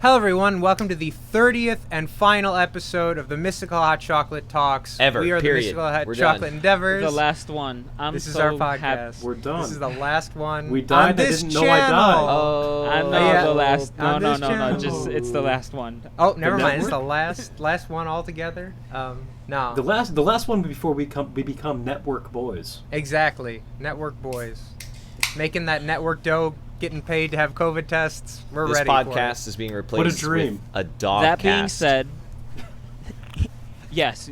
Hello everyone, welcome to the 30th and final episode of the Mystical Hot Chocolate Talks. Ever, we are period. the Mystical Hot We're Chocolate done. Endeavors. The last one. This is our podcast. We're done. This is the last one. We died, on this I didn't know channel. I died. Oh, I know yeah. the last. No, On no, this no, no. channel. Just it's the last one. Oh, never mind. It's the network? last one altogether. No. The last one before we become network boys. Exactly. Network boys. Making that network dough, getting paid to have COVID tests. We're this ready for it. podcast is being replaced What a dream. with a dog That being cast said, yes.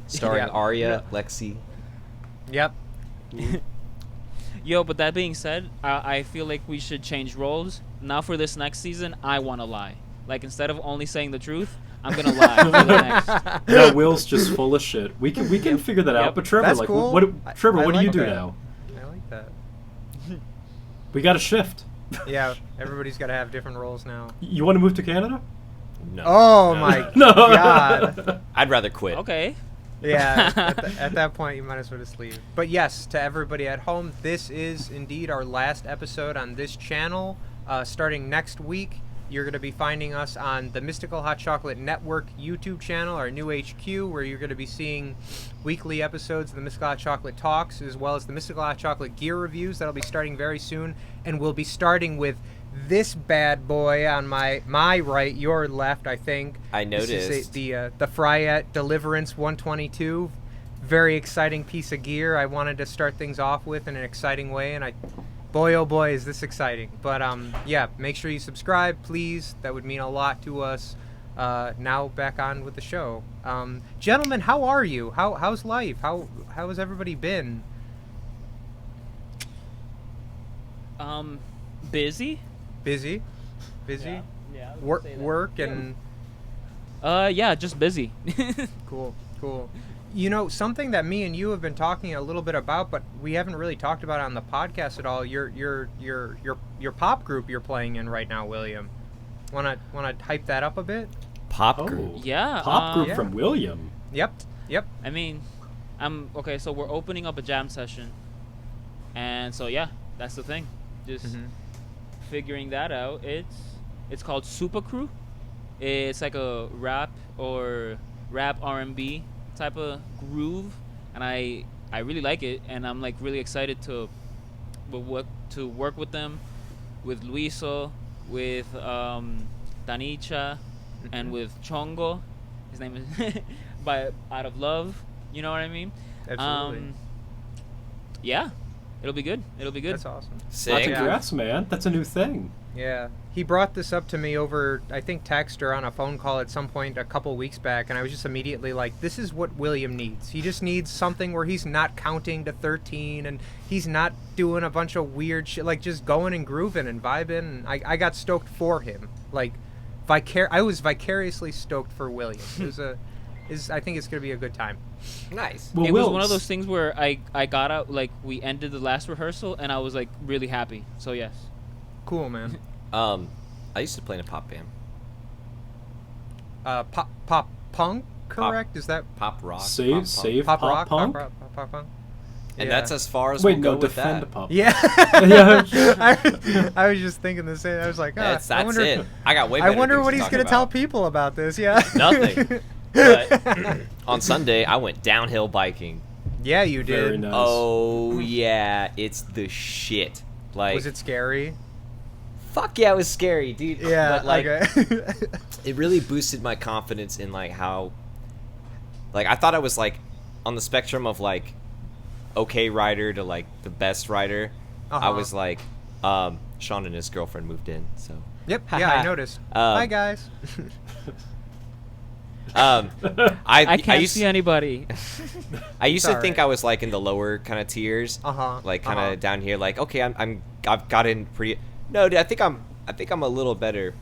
starring Yeah. Arya, Lexi. Yep. Yo, but that being said, I feel like we should change roles. Now for this next season, I want to lie. Like instead of only saying the truth, I'm gonna lie for the next. No, Will's just full of shit. We can figure that out. Yep. But Trevor, That's like, cool. Trevor, I what do you like do that. now? I like that. We got a shift. Yeah, everybody's got to have different roles now. You want to move to Canada? No. Oh No. my No. god. I'd rather quit. Okay. Yeah, at that point, you might as well just leave. But yes, to everybody at home, this is indeed our last episode on this channel. Starting next week, you're going to be finding us on the Mystical Hot Chocolate Network YouTube channel, our new HQ, where you're going to be seeing weekly episodes of the Mystical Hot Chocolate Talks, as well as the Mystical Hot Chocolate Gear Reviews. That'll be starting very soon, and we'll be starting with this bad boy on my right, your left, I think. I This is noticed. the Fryette Deliverance 122. Very exciting piece of gear. I wanted to start things off with in an exciting way, and boy oh boy is this exciting. But yeah, make sure you subscribe, please. That would mean a lot to us. Now back on with the show. Gentlemen, how are you? How's life? How has everybody been? Busy. Busy? Yeah. Work and Yeah, just busy. cool. You know, something that me and you have been talking a little bit about, but we haven't really talked about on the podcast at all. Your pop group you're playing in right now, William. Wanna hype that up a bit? Pop Oh. group. Yeah. Pop group Yeah. from William. Yep. I mean, okay. So we're opening up a jam session, and so yeah, that's the thing. Just figuring that out. It's called Super Crew. It's like a rap R&B type of groove, and I really like it, and I'm like really excited to work with them, with Luiso, with Danicha, and with Chongo. His name is out of love. You know what I mean? Absolutely. Yeah, it'll be good. That's awesome. Sick. Congrats, man. That's a new thing. Yeah. He brought this up to me over, I think, text or on a phone call at some point a couple weeks back, and I was just immediately like, this is what William needs. He just needs something where he's not counting to 13, and he's not doing a bunch of weird shit, like just going and grooving and vibing. And I got stoked for him. Like, I was vicariously stoked for William. I think it's going to be a good time. Nice. Well, It was Will, one of those things where I got out, like, we ended the last rehearsal, and I was, like, really happy. So, yes. Cool, man. I used to play in a pop band. Pop punk, correct? Is that Pop rock. Save pop pop rock? punk. Pop punk? And Yeah. that's as far as Wait, we'll no, go with defend that. pop. Yeah. Yeah. I was just thinking the same. I was like, That's I wonder, it. I got way I better wonder things what to he's talk going to tell about. people about this. Yeah. Nothing. But on Sunday, I went downhill biking. Yeah, you did. Very nice. Oh, yeah. It's the shit. Like, Was it scary? fuck yeah, it was scary, dude. Yeah. But, like, okay. it really boosted my confidence in, like, how... Like, I thought I was, like, on the spectrum of, like, okay rider to, like, the best rider. I was, like, Sean and his girlfriend moved in, so... Yep. Yeah, I noticed. Hi, guys. I can't used, see anybody. I used to It's think alright. I was, like, in the lower kind of tiers. Like, kind of down here, like, okay, I've got in pretty... No, dude, I think I'm a little better.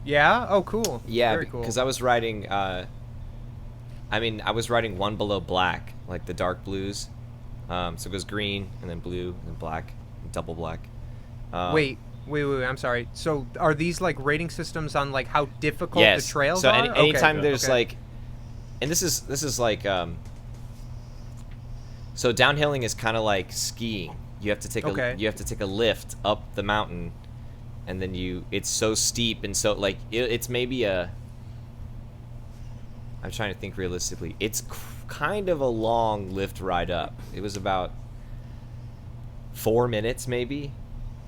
Yeah. Oh, cool. Yeah, Very cool. because I was riding. I was riding one below black, like the dark blues. So it goes green and then blue and then black, and double black. Wait. I'm sorry. So, are these like rating systems on like how difficult Yes. the trails so are? anytime Okay. there's Okay. like, and this is like, so downhilling is kind of like skiing. You have to take Okay. a lift up the mountain, and then it's so steep and so like it's maybe I'm trying to think realistically. It's kind of a long lift ride up. It was about 4 minutes maybe.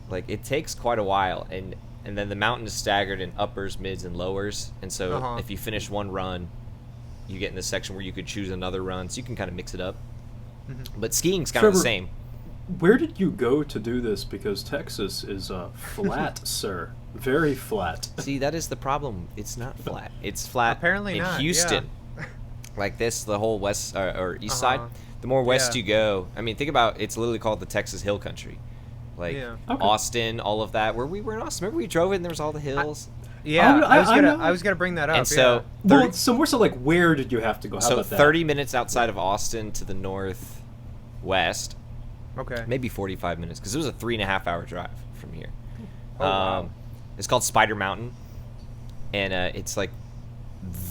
Like it takes quite a while, and then the mountain is staggered in uppers, mids, and lowers. And so if you finish one run, you get in this section where you could choose another run, so you can kind of mix it up. But skiing's kind of the same. Where did you go to do this? Because Texas is flat, sir. Very flat. See, that is the problem. It's not flat. It's flat Apparently in not, Houston. yeah. Like this, the whole west or east side. The more west you go, I mean, think about it's literally called the Texas Hill Country. Like Austin, all of that. Where we were in Austin, remember we drove it and there was all the hills. I was gonna bring that up. And so, so more so like, where did you have to go? How so about that? 30 minutes outside of Austin to the northwest. Okay. Maybe 45 minutes, because it was a 3.5-hour drive from here. Wow. It's called Spider Mountain, and it's like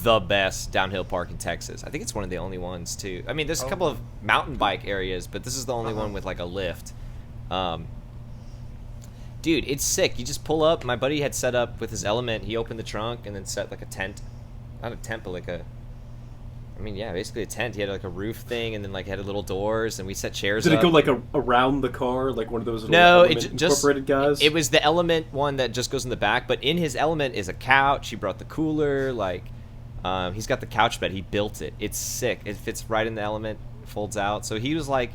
the best downhill park in Texas. I think it's one of the only ones too. I mean, there's a couple of mountain bike areas, but this is the only one with like a lift. Dude, it's sick. You just pull up. My buddy had set up with his Element. He opened the trunk and then set like a tent. Not a tent, but like basically a tent. He had like a roof thing, and then like had little doors, and we set chairs up. Did it go like around the car, like one of those no, it just incorporated guys? It was the Element one that just goes in the back, but in his Element is a couch. He brought the cooler, like he's got the couch bed. He built it. It's sick. It fits right in the Element, folds out. So he was like,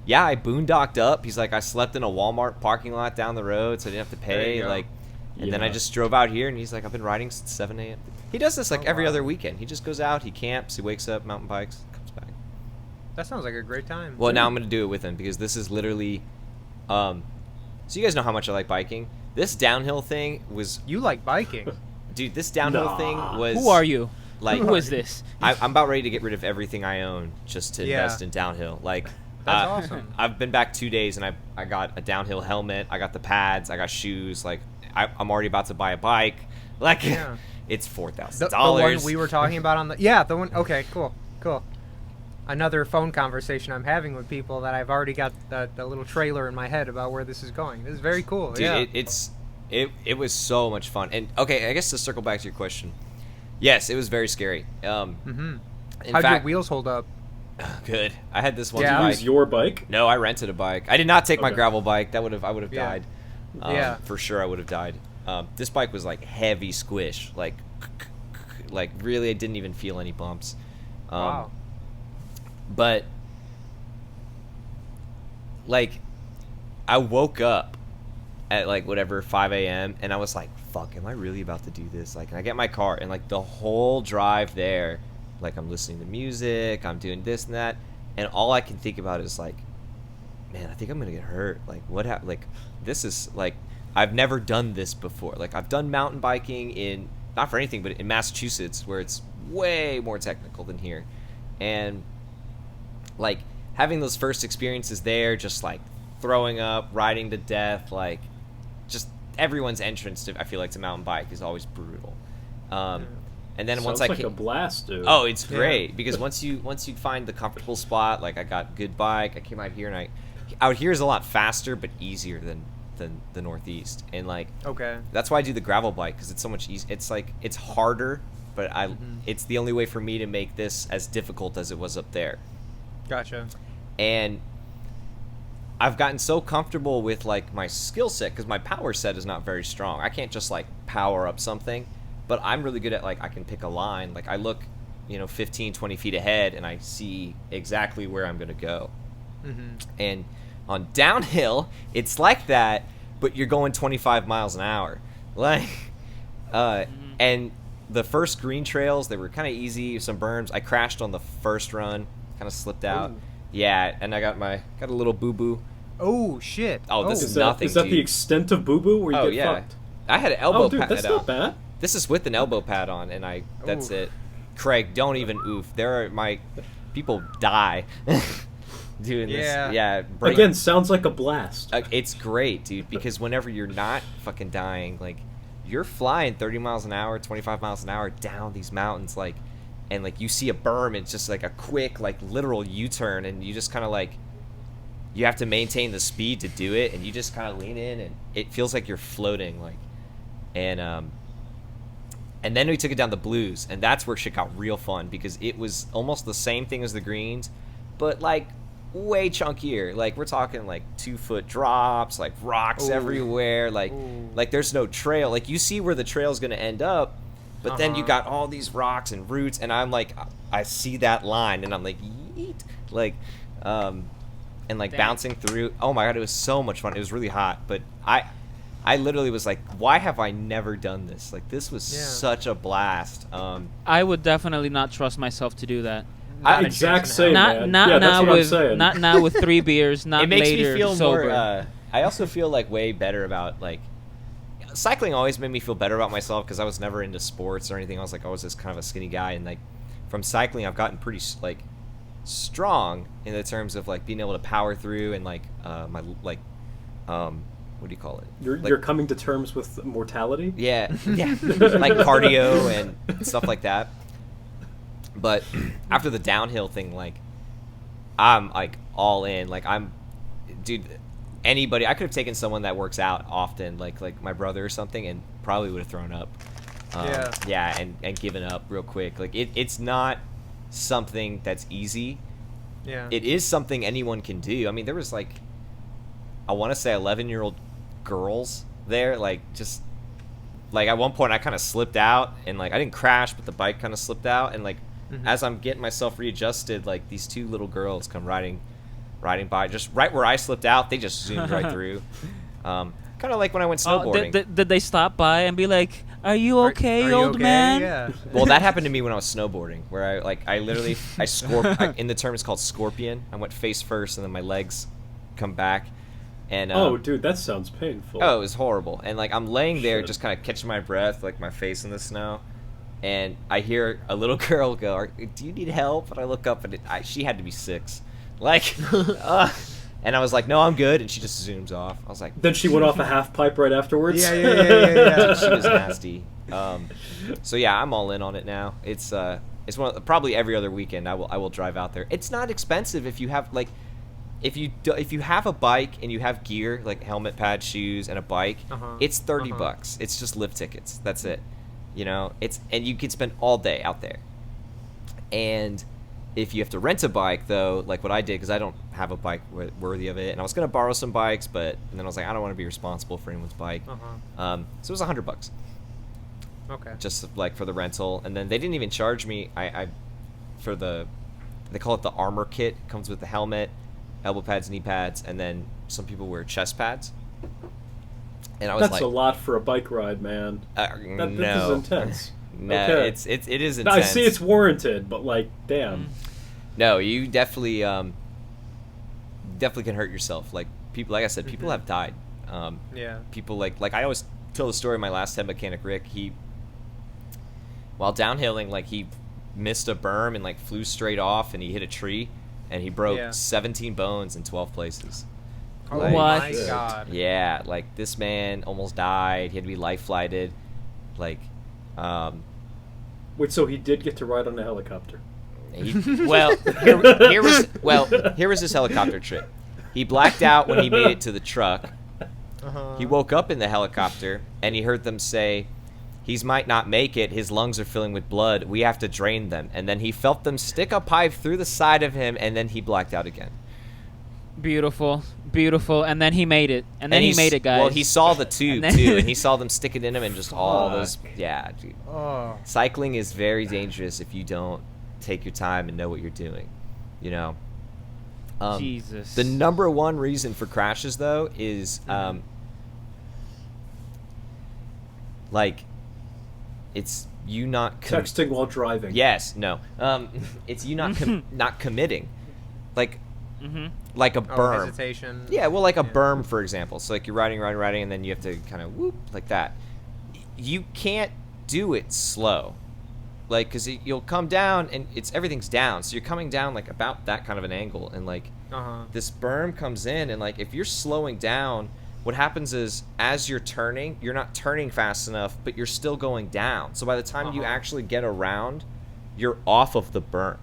yeah, I boondocked up. He's like, I slept in a Walmart parking lot down the road, so I didn't have to pay. Like, and then I just drove out here, and he's like, I've been riding since 7 a.m. He does this like every other weekend. He just goes out, he camps, he wakes up, mountain bikes, comes back. That sounds like a great time. Well, now I'm going to do it with him, because this is literally... so you guys know how much I like biking. This downhill thing was... You like biking. Dude, this downhill thing was... Who are you? Like, who is this? I'm about ready to get rid of everything I own just to invest in downhill. Like... That's awesome. I've been back 2 days, and I got a downhill helmet, I got the pads, I got shoes. Like, I'm already about to buy a bike. Like, it's $4,000. The one we were talking about on the... Yeah, the one... Okay, cool. Another phone conversation I'm having with people that I've already got the little trailer in my head about where this is going. This is very cool. Dude, it was so much fun. And, okay, I guess to circle back to your question. Yes, it was very scary. How'd your wheels hold up? Good. I had this one bike. Did you use your bike? No, I rented a bike. I did not take my gravel bike. I would have died. For sure I would have died. This bike was like heavy squish, like really I didn't even feel any bumps. Wow. But like I woke up at like whatever 5 a.m. and I was like, fuck, am I really about to do this? Like, and I get my car, and like the whole drive there, like I'm listening to music, I'm doing this and that, and all I can think about is like, man, I think I'm gonna get hurt. Like, what happened? Like, this is like, I've never done this before. Like, I've done mountain biking in, not for anything, but in Massachusetts, where it's way more technical than here. And like having those first experiences there, just like throwing up, riding to death, like just everyone's entrance to, I feel like, to mountain bike is always brutal. And then once a blast, dude. Oh, it's great because once you find the comfortable spot, like I got good bike, I came out here, and out here is a lot faster but easier than the Northeast, and like that's why I do the gravel bike, because it's so much easier. It's like it's harder, but it's the only way for me to make this as difficult as it was up there. Gotcha. And I've gotten so comfortable with like my skill set, because my power set is not very strong. I can't just like power up something, but I'm really good at, like, I can pick a line. Like I look, 15, 20 feet ahead, and I see exactly where I'm going to go. And on downhill, it's like that, but you're going 25 miles an hour. Like, and the first green trails, they were kind of easy, some berms. I crashed on the first run, kind of slipped out. Ooh. Yeah, and I got a little boo-boo. Oh, shit. Oh, this is nothing, Is that the extent of boo-boo where you get fucked? I had an elbow pad. That's not bad. This is with an elbow pad on, and that's it. Craig, don't even oof. People die doing this. Yeah. Again, sounds like a blast. It's great, dude, because whenever you're not fucking dying, like, you're flying 30 miles an hour, 25 miles an hour down these mountains, like, and like you see a berm, it's just like a quick, like, literal U-turn, and you just kind of like, you have to maintain the speed to do it, and you just kind of lean in, and it feels like you're floating. Like, And then we took it down the blues, and that's where shit got real fun because it was almost the same thing as the greens, but like way chunkier. Like we're talking like 2-foot drops, like rocks everywhere. Like there's no trail. Like you see where the trail's gonna end up, but then you got all these rocks and roots, and I'm like, I see that line, and I'm like, yeet, like, and like bouncing through. Oh my god, it was so much fun. It was really hot, but I literally was like, why have I never done this? Like, this was such a blast. I would definitely not trust myself to do that. Exact same, man. Not now with 3 beers, not it makes later, me feel sober. more, I also feel like way better about, like, cycling always made me feel better about myself because I was never into sports or anything. I was just kind of a skinny guy. And, like, from cycling, I've gotten pretty, like, strong in the terms of, like, being able to power through and, like, my, like, what do you call it? You're coming to terms with mortality? Yeah, like cardio and stuff like that. But after the downhill thing, like, I'm like all in. Like dude, anybody. I could have taken someone that works out often, like my brother or something, and probably would have thrown up. And given up real quick. Like it's not something that's easy. Yeah, it is something anyone can do. I mean, there was like, I want to say 11-year-old girls there, like, just like at one point I kind of slipped out, and like I didn't crash, but the bike kind of slipped out, and like as I'm getting myself readjusted, like these 2 little girls come riding by just right where I slipped out. They just zoomed right through. Kind of like when I went snowboarding. Did they stop by and be like, "Are you okay, old man?" Yeah. Well, that happened to me when I was snowboarding, where I literally in the term it's called scorpion. I went face first, and then my legs come back. And oh, dude, that sounds painful. Oh, it was horrible. And like I'm laying there, just kind of catching my breath, like my face in the snow, and I hear a little girl go, "Do you need help?" And I look up, and she had to be 6, like, and I was like, "No, I'm good." And she just zooms off. I was like, then she went off a half pipe right afterwards. Yeah. She was nasty. So yeah, I'm all in on it now. It's probably every other weekend I will drive out there. It's not expensive if you have like. If you have a bike and you have gear like helmet, pad, shoes, and a bike, it's $30. It's just lift tickets. That's it. You know, and you can spend all day out there. And if you have to rent a bike, though, like what I did, because I don't have a bike worthy of it, and I was gonna borrow some bikes, and then I was like, I don't want to be responsible for anyone's bike. So it was $100. Okay. Just like for the rental, and then they didn't even charge me. They call it the armor kit. It comes with the helmet, elbow pads, knee pads, and then some people wear chest pads. And I was that's a lot for a bike ride, man. No, this is intense. No, okay. it is intense. No, I see it's warranted, but like, damn. No, you definitely can hurt yourself. Like people, like I said, people have died. People like I always tell the story of my last head mechanic, Rick. While downhilling, like he missed a berm and like flew straight off, and he hit a tree. And he broke 17 bones in 12 places. Oh what? My God. Yeah, like this man almost died. He had to be life flighted. Like, wait, so he did get to ride on a helicopter? Here was his helicopter trip. He blacked out when he made it to the truck. He woke up in the helicopter, and he heard them say, "He might not make it. His lungs are filling with blood. We have to drain them." And then he felt them stick a pipe through the side of him, and then he blacked out again. Beautiful. And then he made it. And then he made it, guys. Well, he saw the tube, too, and he saw them stick it in him and just all those... Yeah, dude. Oh. Cycling is very dangerous if you don't take your time and know what you're doing, you know? Jesus. The number one reason for crashes, though, is... like... It's you not texting while driving. Yes, no. It's you not not committing, like like a berm. Hesitation. Yeah, well, like a berm, for example. So like you're riding, and then you have to kind of whoop like that. You can't do it slow, like because you'll come down and everything's down. So you're coming down like about that kind of an angle, and like this berm comes in, and like if you're slowing down. What happens is, as you're turning, you're not turning fast enough, but you're still going down. So by the time you actually get around, you're off of the berm.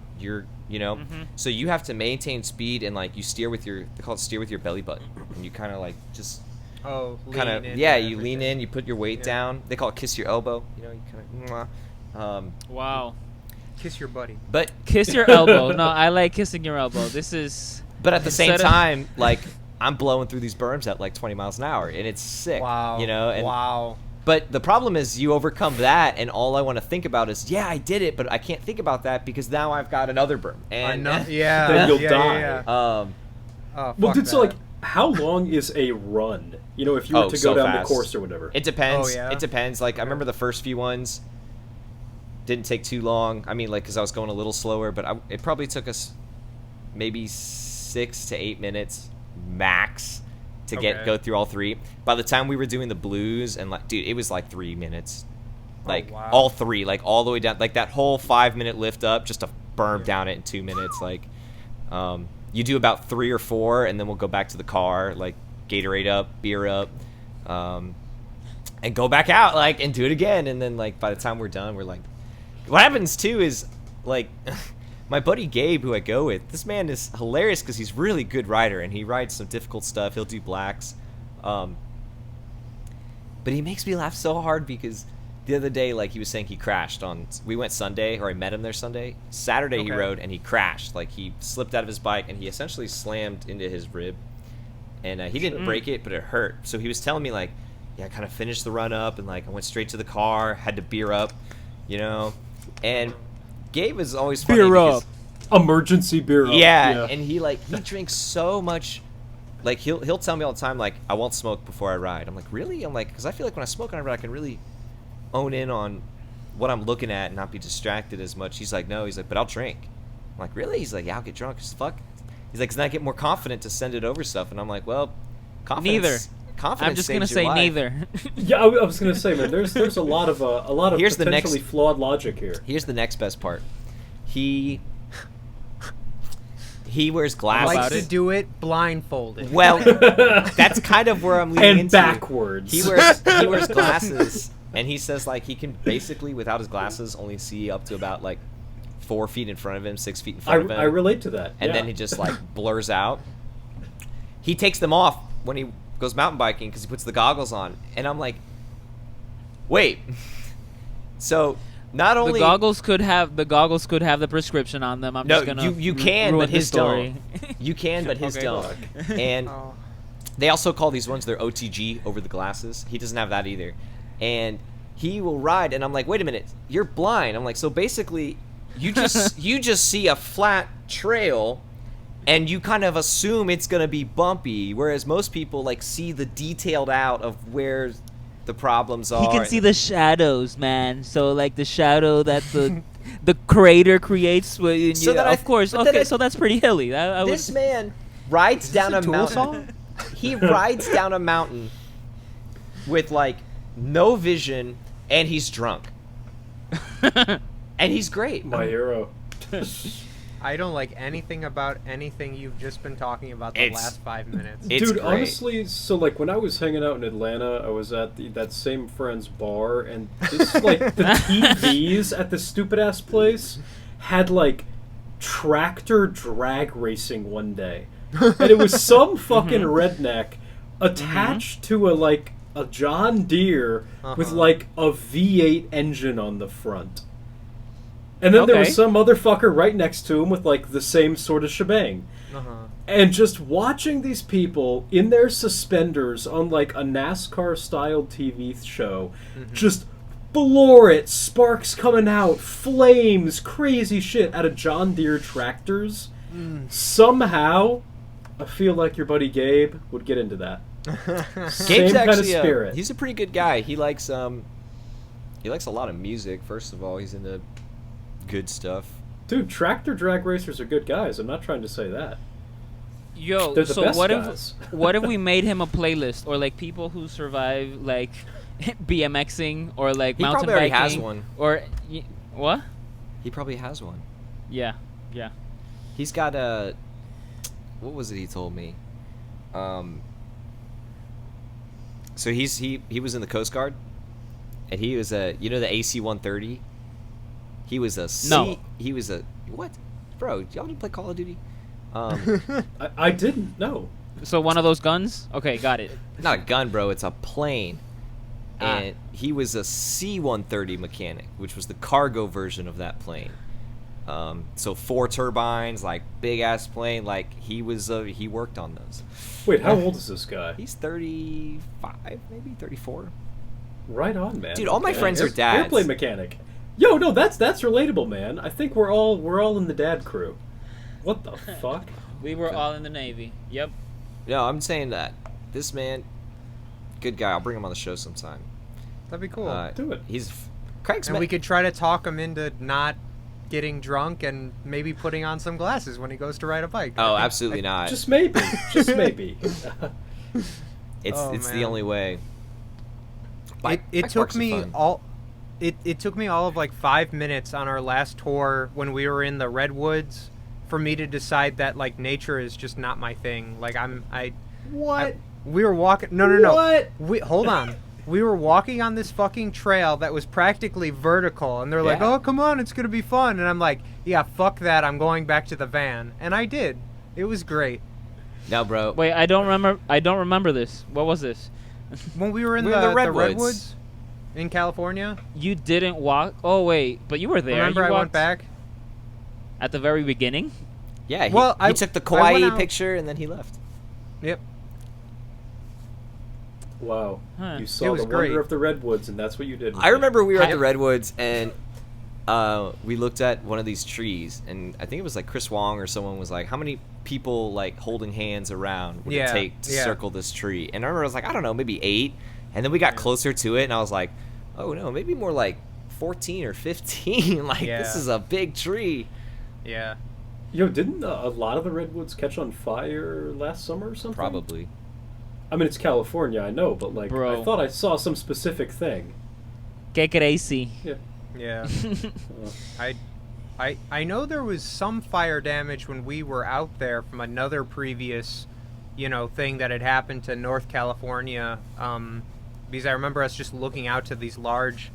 So you have to maintain speed and like you steer with they call it steer with your belly button, and you kind of like just Oh, kind of lean yeah. into You lean everything. in, you put your weight Yeah. down. They call it kiss your elbow. You know, you kind of. Wow. Kiss your buddy. But Kiss your elbow. No, I like kissing your elbow. This is. But at the same Instead of- time, like I'm blowing through these berms at like 20 miles an hour, and it's sick. Wow. You know. And, wow. But the problem is you overcome that, and all I want to think about is, yeah, I did it, but I can't think about that because now I've got another berm. And Yeah. Then you'll yeah, die. Yeah, yeah. oh, fuck Well, dude, so that. like, how long is a run? You know, if you were to go so down fast. the course or whatever. It depends. Oh, yeah? It depends. Like, I Okay. remember the first few ones didn't take too long. I mean, like, because I was going a little slower, but it probably took us maybe 6 to 8 minutes max to Okay. go through all three. By the time we were doing the blues, and like, dude, it was like 3 minutes. Like, wow. all three, like, all the way down. Like, that whole 5-minute lift up just to berm Yeah. down it in 2 minutes. Like, you do about 3 or 4, and then we'll go back to the car, like, Gatorade up, beer up, and go back out, like, and do it again. And then, like, by the time we're done, we're like, what happens too is, like, my buddy Gabe, who I go with, this man is hilarious because he's really good rider, and he rides some difficult stuff. He'll do blacks, but he makes me laugh so hard because the other day, like, he was saying he crashed we went Sunday, or I met him there Sunday. Saturday he Okay. rode and he crashed. Like, he slipped out of his bike and he essentially slammed into his rib, and he didn't break it, but it hurt. So he was telling me, like, yeah, I kind of finished the run up, and like I went straight to the car, had to beer up, you know. And Gabe is always funny Beer because, up. Emergency beer. yeah, and he drinks so much. Like, he'll tell me all the time, like, I won't smoke before I ride. I'm like, really? I'm like, because I feel like when I smoke on a ride, I can really own in on what I'm looking at and not be distracted as much. He's like, no. He's like, but I'll drink. I'm like, really? He's like, yeah, I'll get drunk as fuck. He's like, because then I get more confident to send it over stuff. And I'm like, well, confidence. Confidence. I'm just gonna saves your say life. neither. Yeah, I was gonna say, man. There's a lot of Here's the potentially next- flawed logic here. Here's the next best part. He wears Likes glasses. to do it blindfolded. Well, that's kind of where I'm leaning And into. backwards. He wears glasses, and he says, like, he can basically, without his glasses, only see up to about, like, 4 feet in front of him, 6 feet in front of him. I relate to that. And yeah. then he just, like, blurs out. He takes them off when he goes mountain biking because he puts the goggles on. And I'm like, wait. So, not only... The goggles could have the prescription on them. I'm No, just gonna you can, ruin but the his story. don't. You can, but his Okay. don't. And Oh. they also call these ones their OTG, over the glasses. He doesn't have that either. And he will ride, and I'm like, wait a minute, you're blind. I'm like, so basically, you just see a flat trail, and you kind of assume it's gonna be bumpy, whereas most people, like, see the detailed out of where the problems are. He can see the shadows, man. So like the shadow that the crater creates. When So that of course. but then Okay, so that's pretty hilly. I This would, man rides down a Tool mountain. song? He rides down a mountain with, like, no vision, and he's drunk. And he's great. My hero. I don't like anything about anything you've just been talking about the It's- last 5 minutes. It's Dude, great. honestly, so like when I was hanging out in Atlanta, I was at that same friend's bar, and this like the TVs at the stupid ass place had like tractor drag racing one day, and it was some fucking redneck attached to a John Deere with Uh-huh. like a V8 engine on the front. And then there Okay. was some motherfucker right next to him with like the same sort of shebang. Uh-huh. And just watching these people in their suspenders on like a NASCAR style TV show, just floor it, sparks coming out, flames, crazy shit out of John Deere tractors. Somehow, I feel like your buddy Gabe would get into that. Same Gabe's kind of actually spirit. he's a pretty good guy. He likes a lot of music. First of all, he's into good stuff. Dude, tractor drag racers are good guys. I'm not trying to say that. yo, They're the so best what guys. what if we made him a playlist, or like people who survive like BMXing or like He mountain probably already biking, has one. or what? He probably has one. Yeah. He's got a. What was it he told me? So he was in the Coast Guard, and he was the AC-130. He was a No. He was a what, bro? Y'all didn't play Call of Duty? I didn't know. So one of those guns? Okay, got it. Not a gun, bro. It's a plane. Ah. And he was a C-130 mechanic, which was the cargo version of that plane. So 4 turbines, like big ass plane. Like he worked on those. Wait, how old is this guy? He's 35, maybe 34. Right on, man. Dude, all my friends are dads. Airplane mechanic. Yo, no, that's relatable, man. I think we're all in the dad crew. What the fuck? We were all in the Navy. Yep. No, I'm saying that this man, good guy. I'll bring him on the show sometime. That'd be cool. Do it. Craig's And we could try to talk him into not getting drunk and maybe putting on some glasses when he goes to ride a bike. Oh, absolutely not. Just maybe. Just maybe. It's the man. only way. It took me all. It took me all of like 5 minutes on our last tour when we were in the redwoods for me to decide that like nature is just not my thing. Like we were walking. No. What? Hold on. We were walking on this fucking trail that was practically vertical, and they're like, Yeah. "Oh, come on, it's gonna be fun." And I'm like, "Yeah, fuck that. I'm going back to the van." And I did. It was great. No, bro. Wait, I don't remember this. What was this? When we were in We were in the the redwoods in California. You didn't walk. Oh wait, but you were there. Remember, you I walked went back. at the very beginning. Yeah, Well, he took the I went Kauai out- picture and then he left. Yep. Huh. Wow. You It saw was the great. wonder of the redwoods, and that's what you did. I remember we were at I- the redwoods and we looked at one of these trees, and I think it was like Chris Wong or someone was like, "How many people like holding hands around would it Yeah, take to yeah. circle this tree?" And I remember I was like, "I don't know, maybe 8." And then we got closer to it, and I was like, "Oh no, maybe more like 14 or 15." Like Yeah. this is a big tree. Yeah. Yo, didn't a lot of the redwoods catch on fire last summer or something? Probably. I mean, it's California, I know, but like, Bro. I thought I saw some specific thing. Que crazy. Yeah. I know there was some fire damage when we were out there from another previous, thing that had happened to North California. Because I remember us just looking out to these large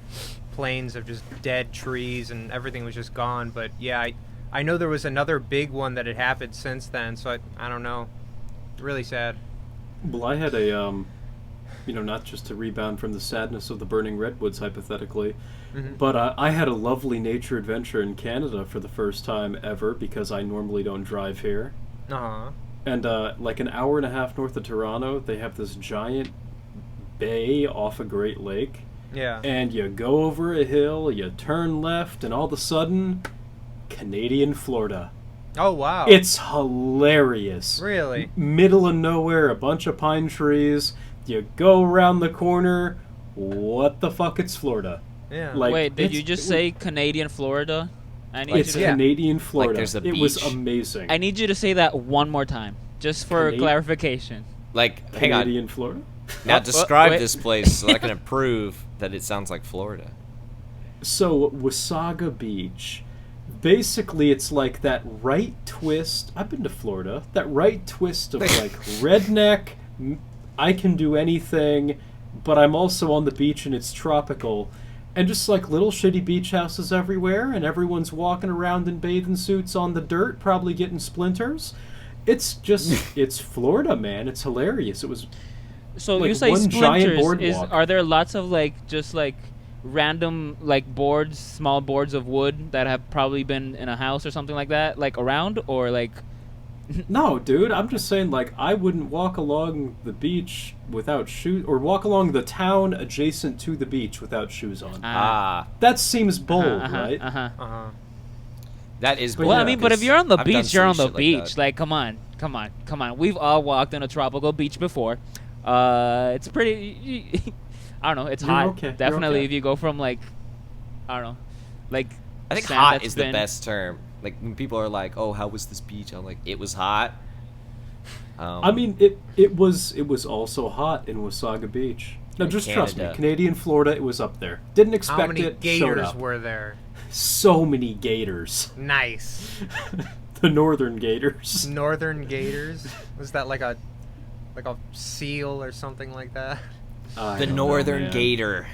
plains of just dead trees and everything was just gone. But yeah, I know there was another big one that had happened since then. So I don't know. Really sad. Well, I had a, not just to rebound from the sadness of the burning redwoods, hypothetically, but I had a lovely nature adventure in Canada for the first time ever because I normally don't drive here. Uh-huh. And like an hour and a half north of Toronto, they have this giant bay off a Great Lake. Yeah. And you go over a hill, you turn left, and all of a sudden, Canadian Florida. Oh, wow. It's hilarious. Really? Middle of nowhere, a bunch of pine trees. You go around the corner. What the fuck? It's Florida. Yeah. Like, Wait, did you it's- just say Canadian Florida? I need It's you to. Canadian Florida. there's a It was beach. amazing. I need you to say that one more time, just for clarification. Like, hang on. Canadian Florida. Now describe wait. this place so I can prove that it sounds like Florida. So, Wasaga Beach. Basically, it's like that right twist. I've been to Florida. That right twist of like redneck, I can do anything, but I'm also on the beach and it's tropical. And just like little shitty beach houses everywhere, and everyone's walking around in bathing suits on the dirt, probably getting splinters. It's just, it's Florida, man. It's hilarious. It was So like you say one giant splinters? boardwalk. Are there lots of just random boards, small boards of wood that have probably been in a house or something like that, around, or No, dude, I'm just saying, I wouldn't walk along the beach without shoes, or walk along the town adjacent to the beach without shoes on. That seems bold, right? Uh-huh. That is. But bold, Well, I mean, but if 'cause you're on the I've done beach, you're on silly the shit like beach. that. Come on. We've all walked on a tropical beach before. It's pretty. I don't know. It's You're hot. okay, you're Definitely, okay. if you go from I don't know, I think sand hot that's is the been- best term. Like when people are like, "Oh, how was this beach?" I'm like, "It was hot." I mean, it was also hot in Wasaga Beach. No, In just trust me, Canada. Canadian Florida, it was up there. Didn't expect How many it. Showed gators up. were there? So many gators. Nice. The northern gators. Northern gators? Was that like a seal or something like that? I the don't know, northern man. gator.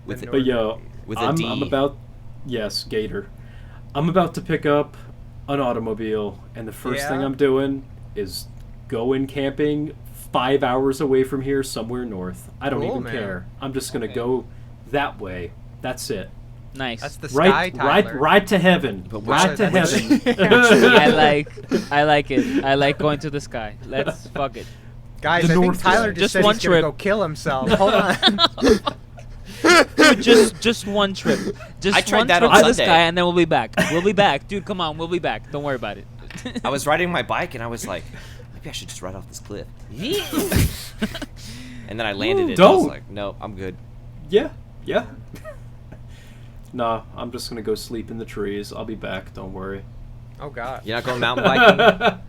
With The it- But yo, With a I'm D. about, yes, gator. I'm about to pick up an automobile, and the first thing Yeah? I'm doing is going camping 5 hours away from here, somewhere north. I don't even care. I'm just gonna go that way. That's it. Nice. That's the sky, Tyler. Right to heaven. Right to heaven. I like it. I like going to the sky. Let's fuck it. Guys, I think Tyler just said he's gonna go kill himself. Hold on. Dude, just one trip. I tried that trip on to Sunday. the sky, and then we'll be back. We'll be back. Dude, come on. We'll be back. Don't worry about it. I was riding my bike and I was like, maybe I should just ride off this cliff. And then I landed it. And I was like, no, I'm good. Yeah. Nah, I'm just gonna go sleep in the trees. I'll be back. Don't worry. Oh God. You're not going mountain biking?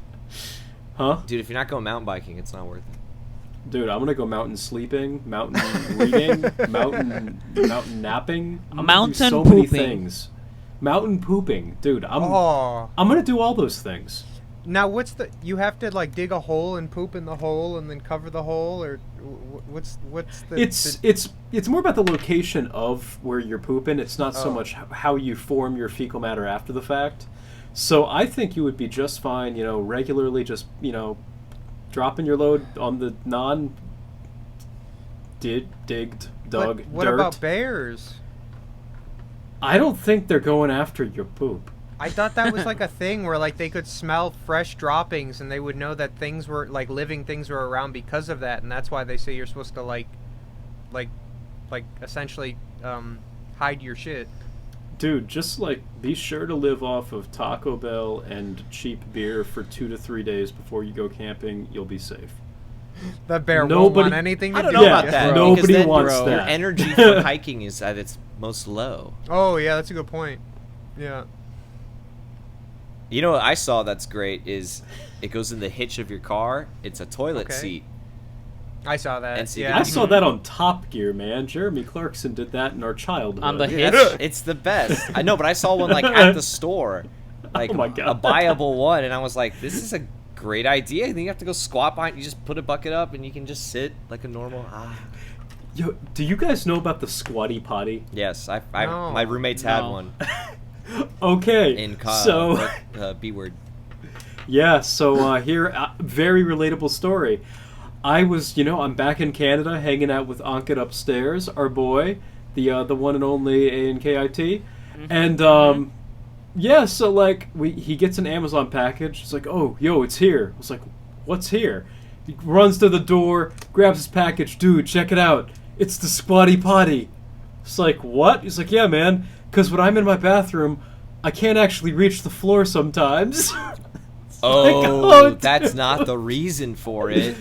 Huh? Dude, if you're not going mountain biking, it's not worth it. Dude, I'm gonna go mountain sleeping, mountain reading, mountain napping. I'm gonna do so many things. Mountain pooping, dude. I'm gonna do all those things. Now, what's the? You have to like dig a hole and poop in the hole and then cover the hole, or what's the? It's more about the location of where you're pooping. It's not so much how you form your fecal matter after the fact. So I think you would be just fine, regularly just, dropping your load on the digged dug What dirt. about bears? I don't think they're going after your poop. I thought that was like a thing where like they could smell fresh droppings and they would know that things were like living things were around because of that, and that's why they say you're supposed to like essentially hide your shit. Dude, just be sure to live off of Taco Bell and cheap beer for 2 to 3 days before you go camping. You'll be safe. The bear won't want anything to I don't do know with about it. that. Nobody because then wants your that. energy for hiking is at its most low. Oh yeah, that's a good point. Yeah. You know what I saw that's great is it goes in the hitch of your car. It's a toilet seat. I saw that. And so Yeah. I saw that on Top Gear, man. Jeremy Clarkson did that in our childhood. On the hitch? It's the best. I know, but I saw one at the store, Oh my God. a buyable one, and I was like, "This is a great idea." And then you have to go squat behind. You just put a bucket up, and you can just sit like a normal. Yo, do you guys know about the squatty potty? Yes, No. my roommates had No. one Okay, in B word. Yeah, so here, very relatable story. I was, I'm back in Canada hanging out with Ankit upstairs, our boy, the one and only ANKIT. And, yeah, so, he gets an Amazon package. It's like, oh, yo, it's here. I was like, what's here? He runs to the door, grabs his package. Dude, check it out. It's the squatty potty. It's like, what? He's like, yeah, man, because when I'm in my bathroom, I can't actually reach the floor sometimes. Oh, that's not the reason for it.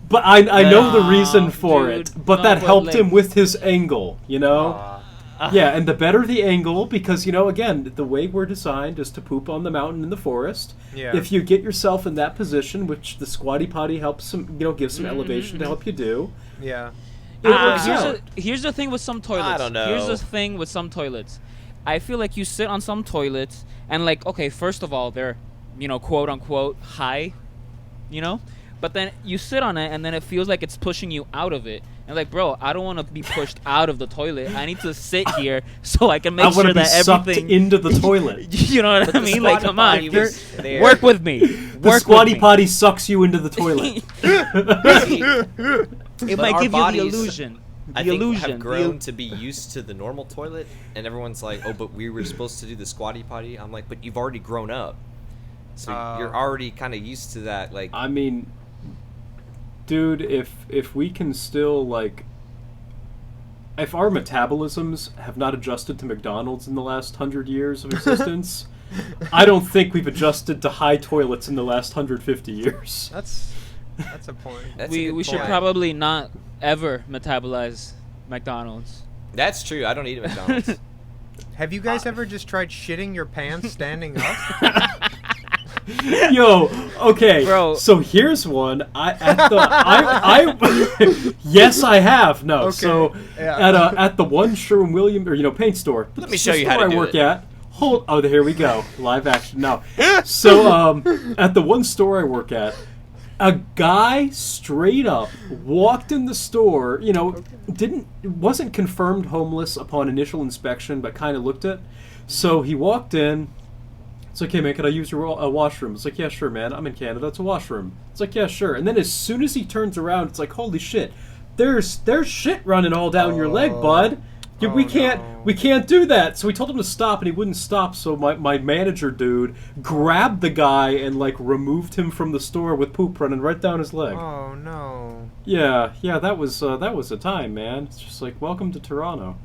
But I know the reason for dude, it. But that helped him like- with his angle, Yeah, and the better the angle, because, again, the way we're designed is to poop on the mountain in the forest. Yeah. If you get yourself in that position, which the squatty potty helps some, gives some elevation to help you do. Yeah. It works out. Here's the thing with some toilets. I don't know. Here's the thing with some toilets. I feel like you sit on some toilets and okay, first of all, they're, quote unquote high, but then you sit on it and then it feels like it's pushing you out of it. And bro, I don't want to be pushed out of the toilet. I need to sit here so I can make sure that sucked everything into the toilet. You know what I mean? Come on, there. work with me. The squatty potty sucks you into the toilet. It But might our give you the bodies, illusion. I The think illusion. have grown to be used to the normal toilet, and everyone's like, "Oh, but we were supposed to do the squatty potty." I'm like, "But you've already grown up, so you're already kind of used to that." Like, I mean, dude, if we can still if our metabolisms have not adjusted to McDonald's in the last 100 years of existence, I don't think we've adjusted to high toilets in the last 150 years. That's a point. that's a good we should point. probably not ever metabolize McDonald's. That's true. I don't eat at McDonald's. Have you guys ever just tried shitting your pants standing up? Yo, okay, Bro. so here's one. Yes, I have. No, Okay, so yeah. at the one Sherwin-Williams paint store. Let me show you how to I do work it. at. Here we go, live action. No, so at the one store I work at, a guy straight up walked in the store. Wasn't confirmed homeless upon initial inspection, but kind of looked it. So he walked in. It's like, hey man, can I use your washroom? It's like, yeah, sure, man. I'm in Canada. It's a washroom. It's like, yeah, sure. And then as soon as he turns around, it's like, holy shit, there's shit running all down your leg, bud. Yeah, we can't do that. So we told him to stop, and he wouldn't stop. So my manager dude grabbed the guy and like removed him from the store with poop running right down his leg. Oh no. Yeah, that was a time, man. It's just like, welcome to Toronto.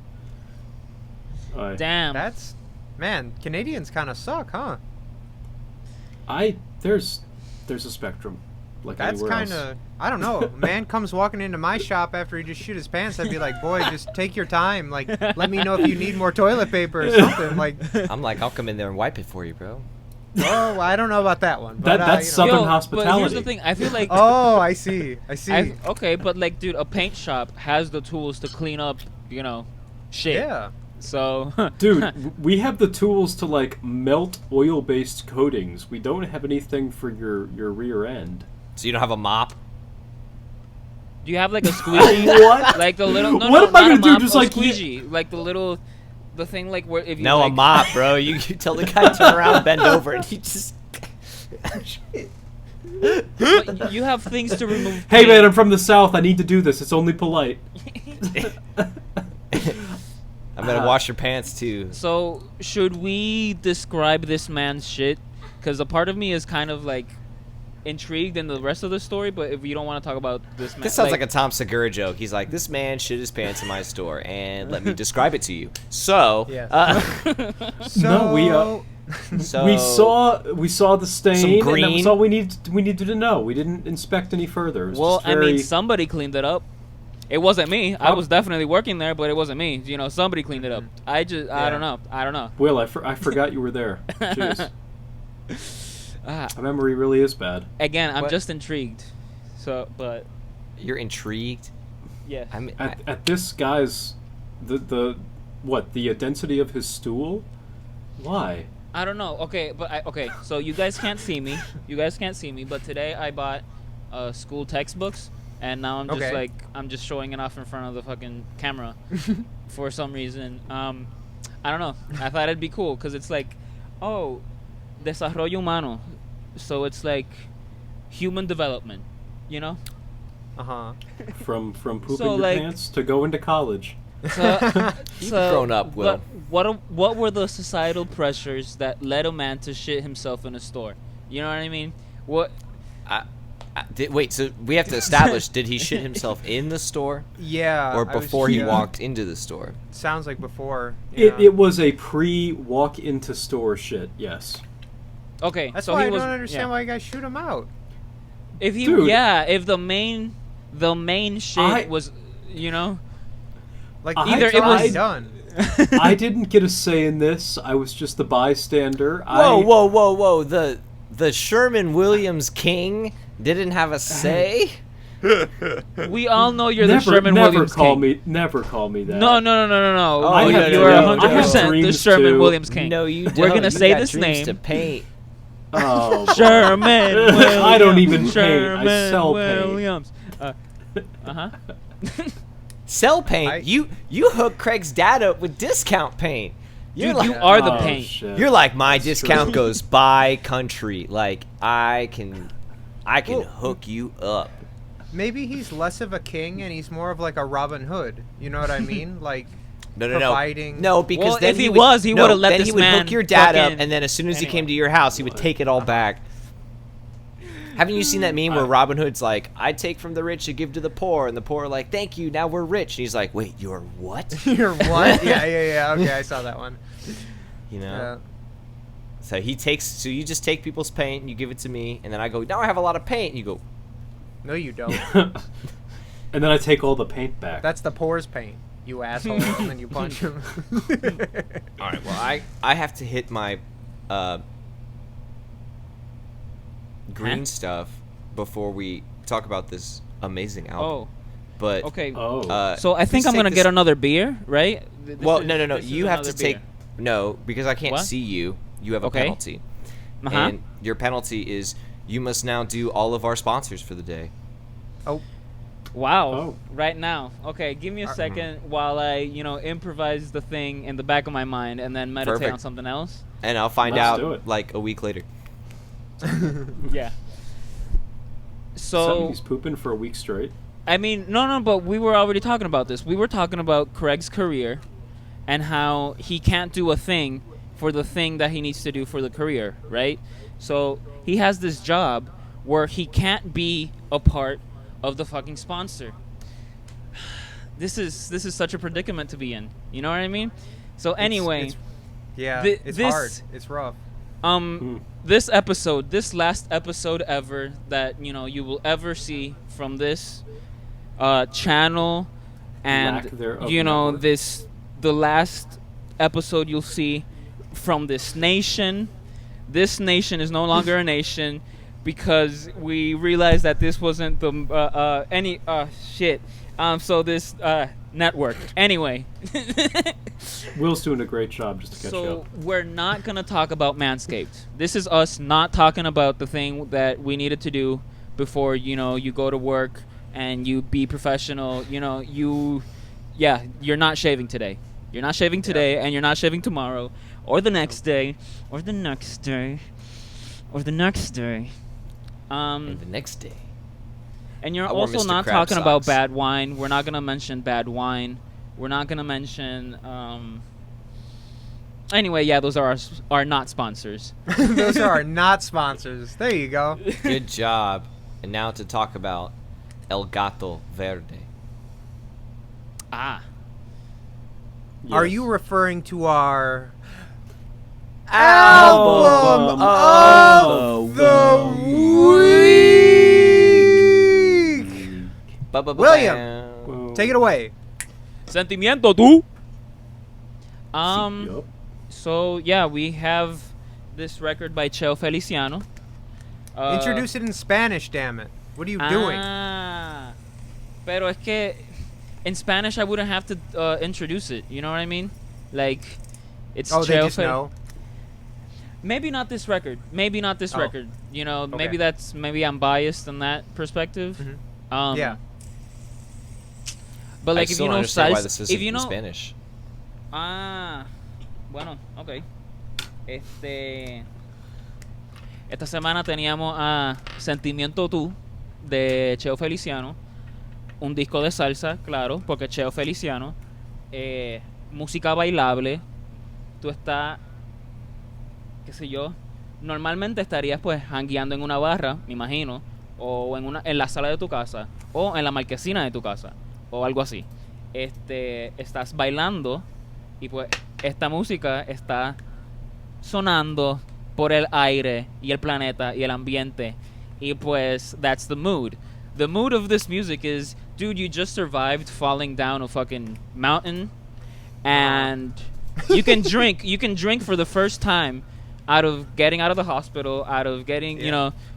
Damn. That's, man, Canadians kind of suck, huh? There's a spectrum. Like that's kind of, I don't know. A man comes walking into my shop after he just shit his pants. I'd be like, boy, just take your time. Like, let me know if you need more toilet paper or something. Like, I'm like, I'll come in there and wipe it for you, bro. Oh, I don't know about that one. But, that's Southern hospitality. But here's the thing. I feel like. Oh, I see. Okay, but like, dude, a paint shop has the tools to clean up, shit. Yeah. So. Dude, we have the tools to like melt oil-based coatings. We don't have anything for your rear end. So you don't have a mop? Do you have like a squeegee? What? Like the little. No, what am I gonna do? Just a like squeegee, like the thing like where if you. No, like, a mop, bro. You tell the guy to turn around, bend over, and he just. But you have things to remove. Hey man, I'm from the South. I need to do this. It's only polite. I'm gonna wash your pants too. So should we describe this man's shit? Because a part of me is kind of like intrigued in the rest of the story, but if you don't want to talk about this man, This sounds like a Tom Segura joke. He's like, this man shit his pants in my store, and let me describe it to you. So, Yes. No, so we saw the stain, Some and that green. was all we needed to know. We didn't inspect any further. It was well, just very... I mean, somebody cleaned it up. It wasn't me. I was definitely working there, but it wasn't me. Somebody cleaned it up. I don't know. Will, I forgot you were there. Jeez. My memory really is bad. Again, I'm What? just intrigued. So, but you're intrigued? yeah. I mean, At this guy's the density of his stool? Why? I don't know. Okay, but okay. So you guys can't see me. But today I bought school textbooks, and now I'm just Okay. like I'm just showing it off in front of the fucking camera for some reason. I don't know. I thought it'd be cool because it's like, oh, desarrollo humano. So it's like human development, Uh-huh. From pooping So, your like- pants to going to college. You've grown up, Will. What were the societal pressures that led a man to shit himself in a store? You know what I mean? What? wait, so we have to establish, did he shit himself in the store? Yeah. Or I was- before he yeah. walked into the store? Sounds like before. It was a pre-walk into store shit. Yes. Okay, That's so why he I was. don't understand yeah. why you guys shoot him out. If he, Dude. if the main shit was, Like, Either it's it was- already done. I didn't get a say in this. I was just the bystander. Whoa! The Sherman Williams King didn't have a say. we all know you're never, the Sherman never Williams call King. me. Never call me that. No. Oh, I have You are dreams- I have 100% the dreams Sherman too. Williams King. No, you don't. We're gonna You say got this dreams name. to paint. Oh, boy. Sherman Williams. I don't even paint. Sherman I sell paint. Williams. Sell paint. You hook Craig's dad up with discount paint. You're Dude, like, you are the Oh, paint. shit. You're like, my That's discount true. goes by country. Like, I can hook you up. Maybe he's less of a king and he's more of like a Robin Hood. You know what I mean? Like, No. providing- No, because Well, then if he would, was, he would've let then this he would man hook your dad up, fucking- and then as soon as he Anyway. came to your house, he would take it all back. Haven't you seen that meme where Robin Hood's like, I take from the rich to give to the poor, and the poor are like, thank you, now we're rich. And he's like, wait, you're what? You're what? Yeah. Okay, I saw that one. You know? Yeah. So you just take people's paint and you give it to me, and then I go, now I have a lot of paint. And you go, No, you don't. And then I take all the paint back. That's the poor's paint, you asshole. And then you punch him. all right, well, I have to hit my green Huh? stuff before we talk about this amazing album. Oh, But okay. Oh. So I think please I'm take gonna this- get another beer, right? Well, no. You have to another take beer. no because I can't What? see you. You have a Okay. penalty, Uh-huh. and your penalty is you must now do all of our sponsors for the day. Oh, Wow. Oh. Right now. Okay, give me a second while I, improvise the thing in the back of my mind and then meditate Perfect. on something else. And I'll find Let's do out it. like a week later. Yeah. So Somebody's pooping for a week straight. I mean, no, but we were already talking about this. We were talking about Craig's career and how he can't do a thing for the thing that he needs to do for the career, right? So he has this job where he can't be a part of the fucking sponsor. This is such a predicament to be in. You know what I mean? So anyway, it's hard. It's rough. This episode, this last episode ever that you will ever see from this channel, and network. the last episode you'll see from this nation. This nation is no longer a nation because we realized that this wasn't the shit. So this network. Anyway. Will's doing a great job just to catch So up. we're not going to talk about Manscaped. This is us not talking about the thing that we needed to do before, you go to work and you be professional. You're not shaving today. You're not shaving today, and you're not shaving tomorrow, or the next day, or the next day, or the next day. And the next day. And you're I wore also Mr. not Krabs talking about socks. bad wine. We're not going to mention bad wine. We're not going to mention... Anyway, yeah, those are our not sponsors. Those are our not sponsors. There you go. Good job. And now to talk about El Gato Verde. Ah. Yes. Are you referring to our Album of the week? William, take it away. Sentimiento, tú. Yup. So, yeah, we have this record by Cheo Feliciano. Introduce it in Spanish, damn it. What are you doing? Pero es que in Spanish I wouldn't have to introduce it. You know what I mean? Like, it's Oh, they Cheo just know. Maybe not this record. Maybe not this record. Maybe I'm biased in that perspective. Mhm. Yeah. But like, I if still you don't know understand why size, this isn't if you in know, Spanish. Bueno, okay. Esta semana teníamos a Sentimiento Tú de Cheo Feliciano, un disco de salsa, claro, porque Cheo Feliciano, música bailable. Tú estás, qué sé yo, normalmente estarías pues jangueando en una barra, me imagino, o en la sala de tu casa, o en la marquesina de tu casa, o algo así. Estás bailando y pues esta música está sonando por el aire y el planeta y el ambiente, y pues that's the mood. The mood of this music is, dude, you just survived falling down a fucking mountain, and you can drink for the first time out of getting out of the hospital, out of getting,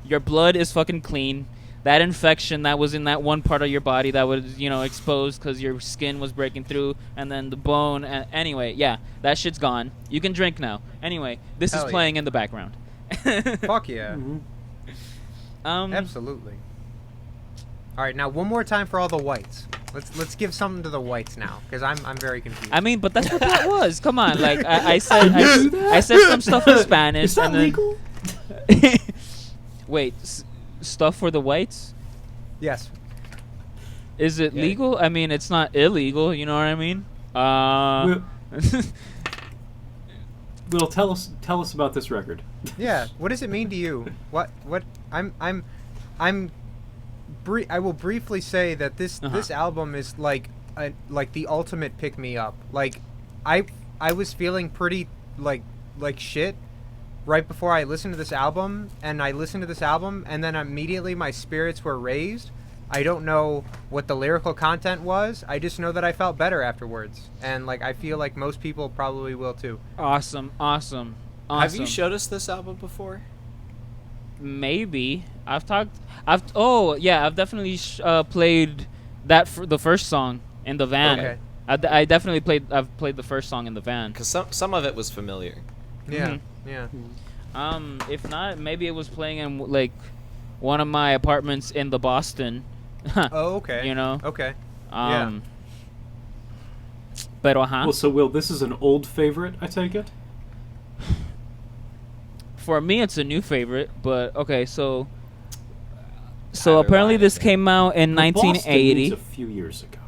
your blood is fucking clean. That infection that was in that one part of your body that was, exposed because your skin was breaking through, and then the bone. Anyway, yeah, that shit's gone. You can drink now. Anyway, this Hell is playing in the background. Fuck yeah. Absolutely. All right, now one more time for all the whites. Let's give something to the whites now, because I'm very confused. I mean, but that's what that was. Come on, like I said some stuff in Spanish. Is that and then, legal? Wait, stuff for the whites? Yes. Is it legal? I mean, it's not illegal. You know what I mean? Will, tell us about this record. Yeah. What does it mean to you? What? I will briefly say that this album is like the ultimate pick me up. Like, I was feeling pretty like shit right before I listened to this album, and then immediately my spirits were raised. I don't know what the lyrical content was. I just know that I felt better afterwards, and like I feel like most people probably will too. Awesome. Have you showed us this album before? Maybe I've definitely played the first song in the van. Okay. I've played the first song in the van. Because some of it was familiar. Yeah. Yeah. If not, maybe it was playing in like one of my apartments in the Boston Oh, okay. You know. Okay. Um, Pero Well, so Will, this is an old favorite, I take it? For me, it's a new favorite. But okay, so Tyler apparently Ryan, this I think. came out in Well, Boston means 1980. a few years ago.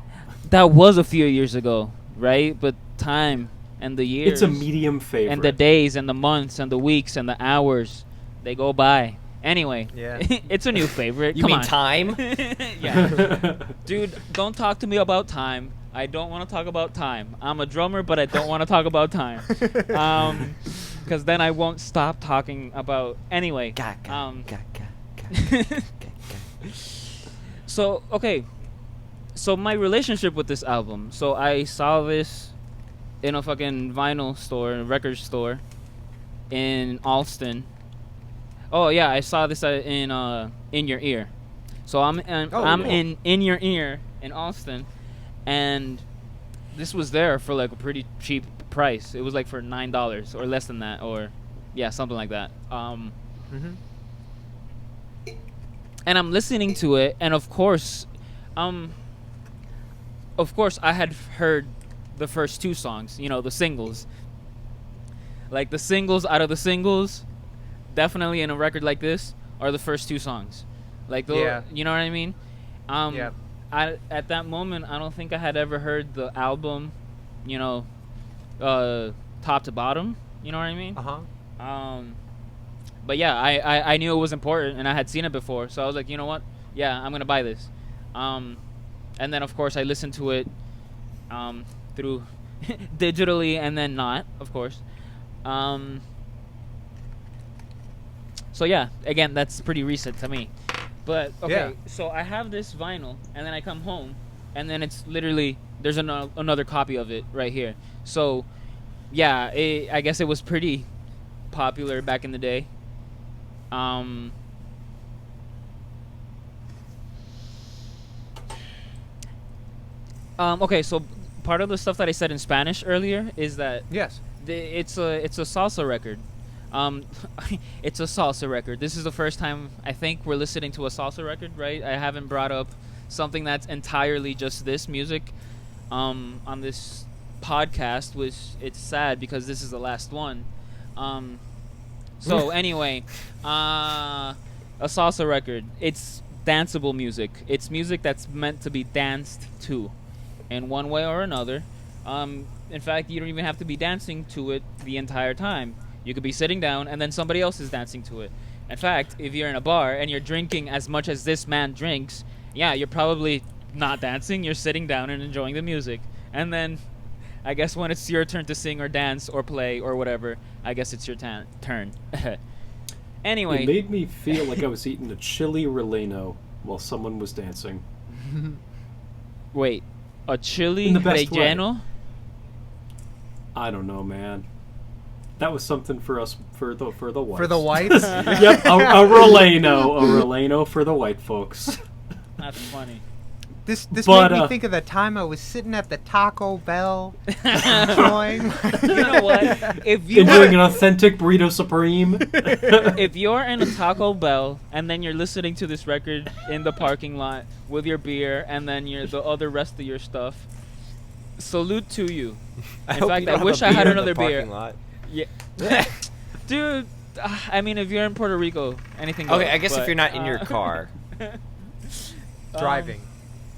That was a few years ago, right? But time and the years. It's a medium favorite. And the days and the months and the weeks and the hours, they go by. Anyway, Yeah. it's a new favorite. You Come mean on. time? Yeah. Dude, don't talk to me about time. I don't want to talk about time. I'm a drummer, but I don't want to talk about time. Because then I won't stop talking about... Anyway. So, okay. So my relationship with this album. So I saw this in a fucking vinyl store, record store in Alston. Oh yeah, I saw this in Your Ear. So I'm in Your Ear in Alston, and this was there for like a pretty cheap price. It was like for $9 or less than that, or yeah, something like that. And I'm listening to it, and of course I had heard the first two songs, you know, the singles. Like the singles out of the singles, definitely in a record like this, are the first two songs. Like, you know what I mean? Yeah. At that moment, I don't think I had ever heard the album, you know, top to bottom. You know what I mean? But yeah, I knew it was important, and I had seen it before, so I was like, you know what? Yeah, I'm gonna buy this. And then of course I listened to it through digitally, and then not, of course. So yeah, again, that's pretty recent to me. But okay, so I have this vinyl, and then I come home, and then it's literally there's another copy of it right here. So yeah, I guess it was pretty popular back in the day. Okay, so part of the stuff that I said in Spanish earlier is that it's a salsa record. It's a salsa record. This is the first time I think we're listening to a salsa record, right? I haven't brought up something that's entirely just this music on this podcast, which it's sad because this is the last one. So anyway, a salsa record. It's danceable music. It's music that's meant to be danced to in one way or another. In fact, you don't even have to be dancing to it the entire time. You could be sitting down and then somebody else is dancing to it. In fact, if you're in a bar and you're drinking as much as this man drinks, yeah, you're probably not dancing. You're sitting down and enjoying the music. And then I guess when it's your turn to sing or dance or play or whatever, I guess it's your turn. Anyway. It made me feel like I was eating a chili relleno while someone was dancing. Wait, a chili In the best relleno? way. I don't know, man. That was something for us, for the whites. For the whites? Yep, a relleno for the white folks. That's funny. This made me think of the time I was sitting at the Taco Bell enjoying. You know what? If you enjoying an authentic burrito supreme. If you're in a Taco Bell and then you're listening to this record in the parking lot with your beer and then the other rest of your stuff, salute to you. In fact, I wish I had another beer. Yeah, dude. I mean, if you're in Puerto Rico, anything goes. Okay, I guess if you're not in your car, driving.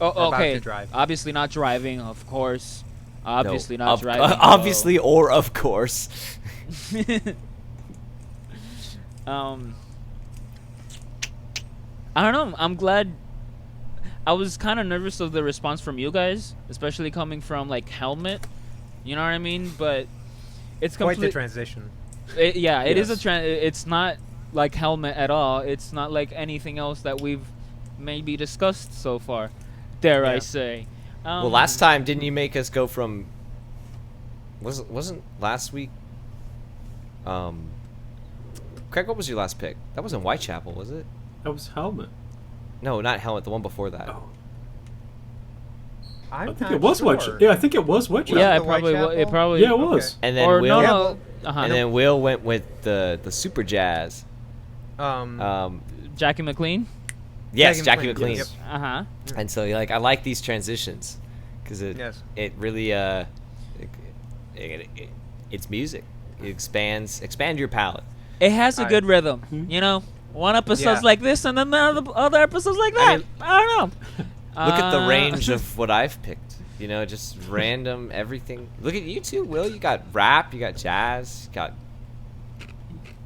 Oh, okay. To drive. Obviously not driving, of course. Obviously no, not driving. Obviously, or of course. I don't know. I'm glad. I was kind of nervous of the response from you guys, especially coming from like Helmet. You know what I mean? But it's quite the transition. It is a It's not like Helmet at all. It's not like anything else that we've maybe discussed so far. Dare I say? Well, last time didn't you make us go from? Wasn't last week? Craig, what was your last pick? That wasn't Whitechapel, was it? That was Helmet. No, not Helmet. The one before that. Oh. I think it was Whitechapel. Yeah, I think it was Whitechapel. Yeah, it probably. Yeah, it was. And then Will. And then Will went with the Super Jazz. Jackie McLean. Yes, Jackie McLean. Yep. And so like I like these transitions because it really it's music. It expand your palette. It has a good rhythm, you know. One episode's like this, and then the other episode's like that. I don't know. Look at the range of what I've picked. You know, just random everything. Look at you too, Will. You got rap, you got jazz, you got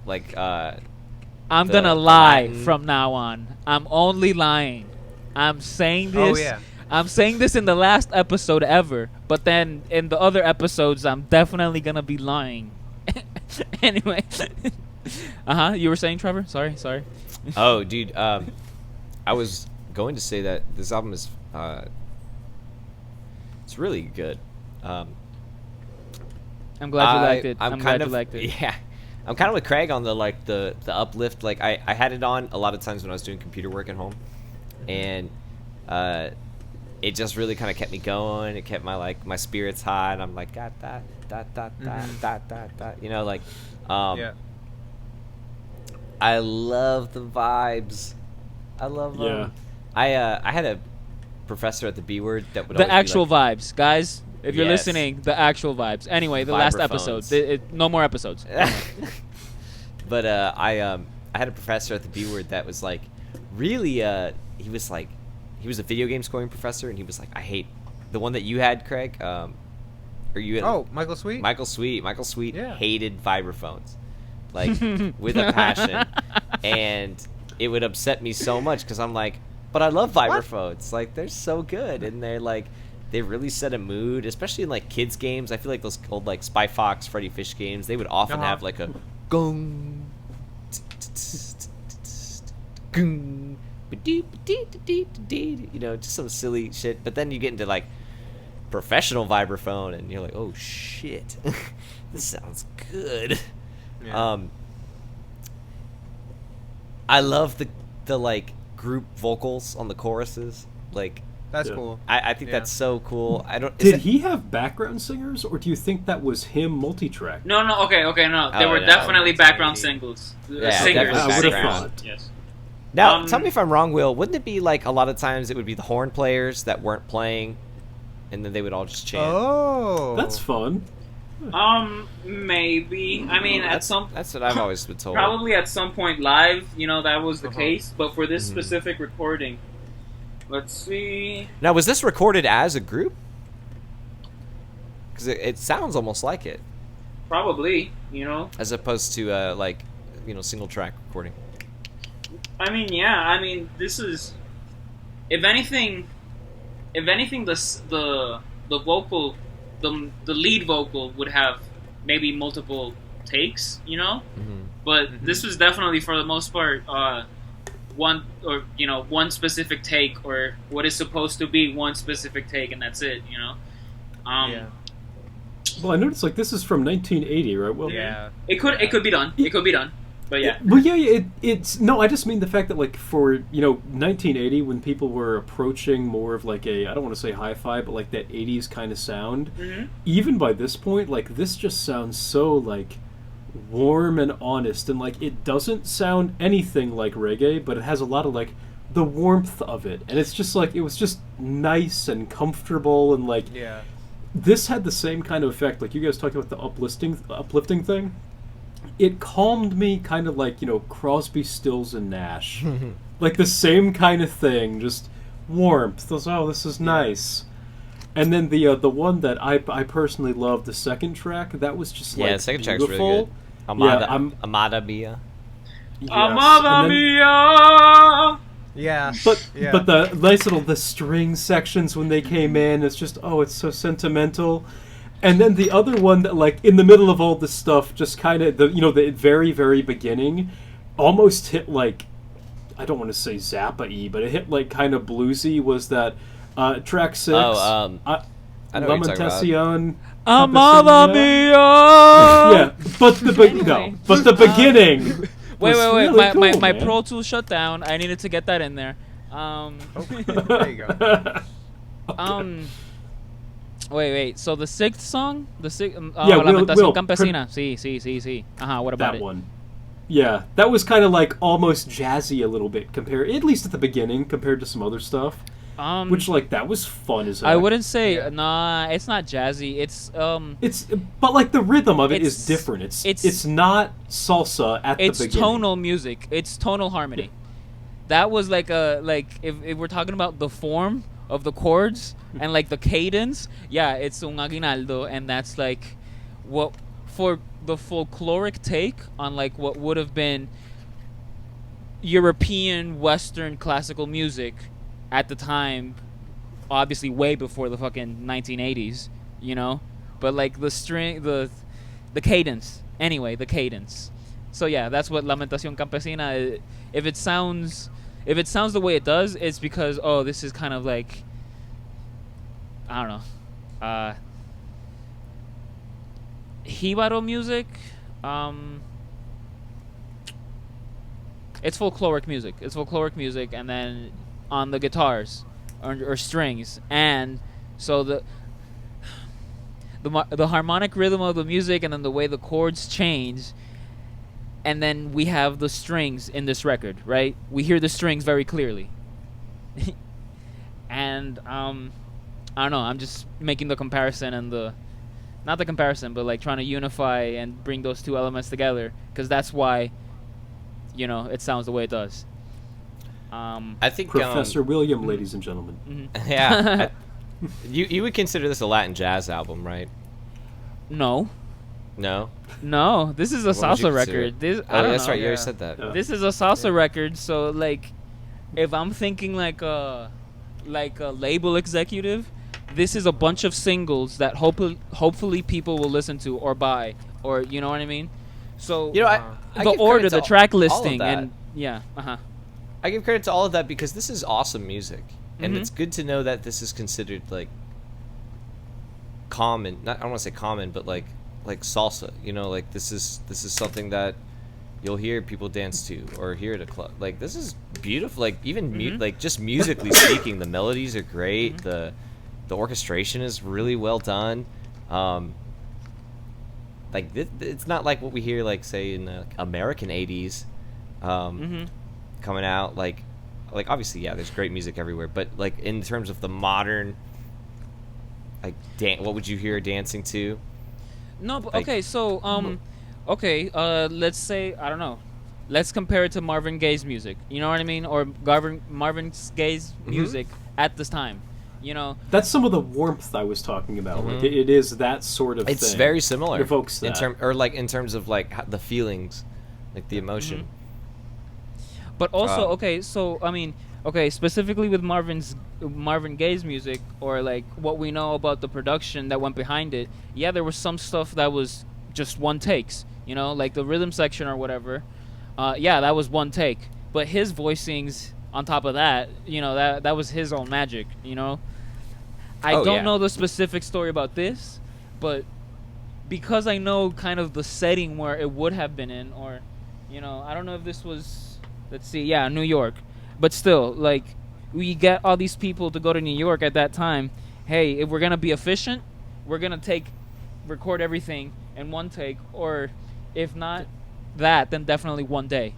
like I'm gonna lie from now on. I'm only lying. I'm saying this. Oh yeah. I'm saying this in the last episode ever, but then in the other episodes, I'm definitely gonna be lying. Anyway. You were saying, Trevor? Sorry. Oh, dude. I was going to say that this album is it's really good. I'm glad you liked it. I'm glad you liked it. Yeah. I'm kind of with Craig on the uplift. Like I had it on a lot of times when I was doing computer work at home, and it just really kind of kept me going. It kept my spirits high, and I'm like got that, you know, like yeah. I love the vibes. I love them. I had a professor at the B Word that would the always actual be like, vibes, guys. If you're listening, the actual vibes. Anyway, the last episode. No more episodes. But I had a professor at the B Word that was like really he was a video game scoring professor, and he was like, I hate the one that you had, Craig. Or you had, Michael Sweet. Michael Sweet hated vibraphones, like with a passion, and it would upset me so much because I'm like, but I love vibraphones. Like they're so good, and they're like they really set a mood, especially in like kids games. I feel like those old like Spy Fox, Freddy Fish games, they would often have like a gong, gong, you know, just some silly shit. But then you get into like professional vibraphone, and you're like, oh shit, this sounds good. Yeah. I love the like group vocals on the choruses. Like That's cool. I think that's so cool. I don't. Did he have background singers, or do you think that was him multi-track? No. Okay, no. There were definitely background singles. Yeah, Singers. I would have thought. Yes. Now, tell me if I'm wrong, Will. Wouldn't it be like a lot of times it would be the horn players that weren't playing, and then they would all just chant? Oh, That's fun. Maybe. I mean, that's what I've always been told. Probably at some point live, you know, that was the case. But for this specific recording, let's see. Now, was this recorded as a group? Because it sounds almost like it. Probably, you know. As opposed to like, you know, single track recording. I mean, yeah. I mean, this is. If anything, the vocal, the lead vocal would have maybe multiple takes, you know. But this was definitely, for the most part, one specific take, or what is supposed to be one specific take, and that's it, you know. yeah. Well, I noticed like this is from 1980, right? Well, Yeah. It could be done. It could be done. But yeah. Well, yeah, it's no. I just mean the fact that like for 1980, when people were approaching more of like I don't want to say hi-fi, but like that 80s kind of sound. Even by this point, like this just sounds so like warm and honest, and like it doesn't sound anything like reggae, but it has a lot of like the warmth of it, and it's just like it was just nice and comfortable, and like this had the same kind of effect. Like you guys talked about the uplifting thing. It calmed me kind of like, Crosby, Stills, and Nash. Like the same kind of thing, just warmth. This is nice. And then the one that I personally loved, the second track, that was just like the second beautiful. track's really good. Amada Mia. Yes. Amada Mia! Yeah. But the nice the string sections when they came in, it's just, it's so sentimental. And then the other one that, like, in the middle of all this stuff, just kind of, the very, very beginning, almost hit, like, I don't want to say Zappa-y, but it hit, like, kind of bluesy, was that track 6. I know what you're talking Lamentación. Amada Mia! Yeah, but the beginning. Wait. Really cool, my man. Pro Tools shut down. I needed to get that in there. There you go. Wait. So the sixth song, Yeah, Lamentación Will, Campesina. Sí. What about that it? one. Yeah, that was kind of like almost jazzy a little bit compared, at least at the beginning, compared to some other stuff. Which like that was fun as heck. I wouldn't say nah. It's not jazzy. It's but like the rhythm of it is different. It's not salsa at the beginning. It's tonal music. It's tonal harmony. That was like if we're talking about the form of the chords and like the cadence, yeah, it's un aguinaldo, and that's like what for the folkloric take on like what would have been European Western classical music at the time, obviously way before the fucking 1980s, you know, but like the cadence, anyway, the cadence. So yeah, that's what Lamentación Campesina. If it sounds the way it does, it's because this is kind of like, I don't know, Jíbaro music. It's folkloric music, and then on the guitars or strings, and so the harmonic rhythm of the music, and then the way the chords change, and then we have the strings in this record, right? We hear the strings very clearly. And I don't know, I'm just making the comparison and not the comparison, but like trying to unify and bring those two elements together, because that's why, you know, it sounds the way it does. I think Professor William, ladies and gentlemen. Mm-hmm. Yeah. You would consider this a Latin jazz album, right? No, this is a salsa record. That's right. You already said that. This is a salsa record. So like, if I'm thinking like a label executive, this is a bunch of singles that hopefully people will listen to or buy, or you know what I mean. So you know, the order, the track listing, and I give credit to all of that because this is awesome music, and it's good to know that this is considered like common. I don't want to say common, but like salsa. You know, like this is something that you'll hear people dance to or hear at a club. Like this is beautiful. Like even like just musically speaking, the melodies are great. The orchestration is really well done. Like it's not like what we hear like say in the American 80s. Coming out like obviously there's great music everywhere, but like in terms of the modern like what would you hear dancing to? No, but like, okay, so let's say, I don't know, let's compare it to Marvin Gaye's music, you know what I mean, or Marvin Gaye's music at this time, you know. That's some of the warmth I was talking about. Like it is that sort of it's thing. very similar. It evokes that. In terms of like the feelings, like the emotion. But also, specifically with Marvin Gaye's music, or like what we know about the production that went behind it, there was some stuff that was just one takes, you know, like the rhythm section or whatever. That was one take. But his voicings on top of that, you know, that was his own magic, you know. I don't know the specific story about this, but because I know kind of the setting where it would have been in, or, you know, I don't know if this was... Let's see, New York. But still, like, we get all these people to go to New York at that time. Hey, if we're going to be efficient, we're going to record everything in one take. Or if not that, then definitely one day.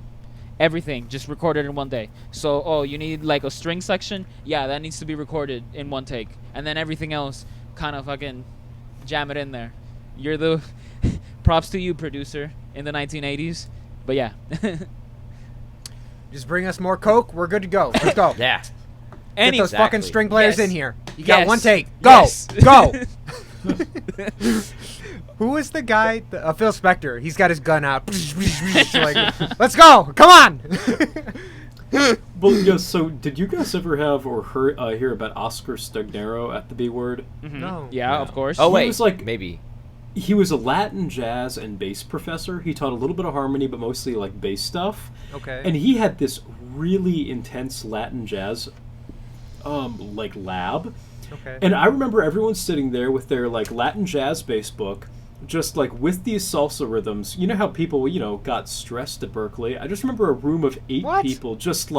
Everything, just recorded in one day. So, you need, like, a string section? Yeah, that needs to be recorded in one take. And then everything else, kind of fucking jam it in there. You're the... props to you, producer, in the 1980s. But yeah. Just bring us more Coke. We're good to go. Let's go. Yeah. Get those fucking string players in here. You got one take. Go. Yes. Go. Who was the guy? Phil Spector. He's got his gun out. Like, let's go. Come on. Well, yeah, so did you guys ever have or hear about Oscar Stagnaro at the B Word? No. Yeah, No. of course. Oh, wait. He was like... Maybe. He was a Latin jazz and bass professor. He taught a little bit of harmony, but mostly like bass stuff. Okay. And he had this really intense Latin jazz, like lab. Okay. And I remember everyone sitting there with their like Latin jazz bass book, just like with these salsa rhythms. You know how people, you know, got stressed at Berkeley? I just remember a room of 8 people, just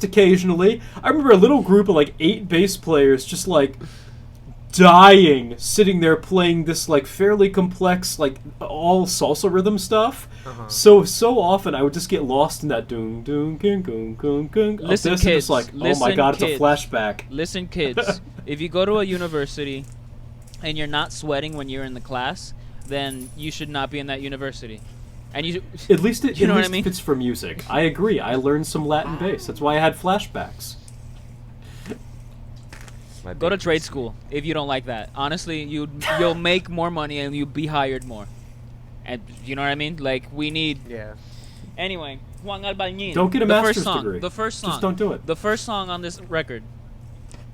occasionally. I remember a little group of like 8 bass players, just like dying sitting there playing this like fairly complex like all salsa rhythm stuff. So often I would just get lost in that doom doom gung gung gung gung. Listen, this kids, and just like, oh my god, kids, it's a flashback. Listen, kids, if you go to a university and you're not sweating when you're in the class, then you should not be in that university. And you at least it, you know at what least I mean? if it's for music. I agree. I learned some Latin bass. That's why I had flashbacks. Go to trade school if you don't like that. Honestly, you'll make more money and you'll be hired more. And you know what I mean? Like, we need... Yeah. Anyway, Juan Albañil. Don't get a master's degree. The first song. Just don't do it. The first song on this record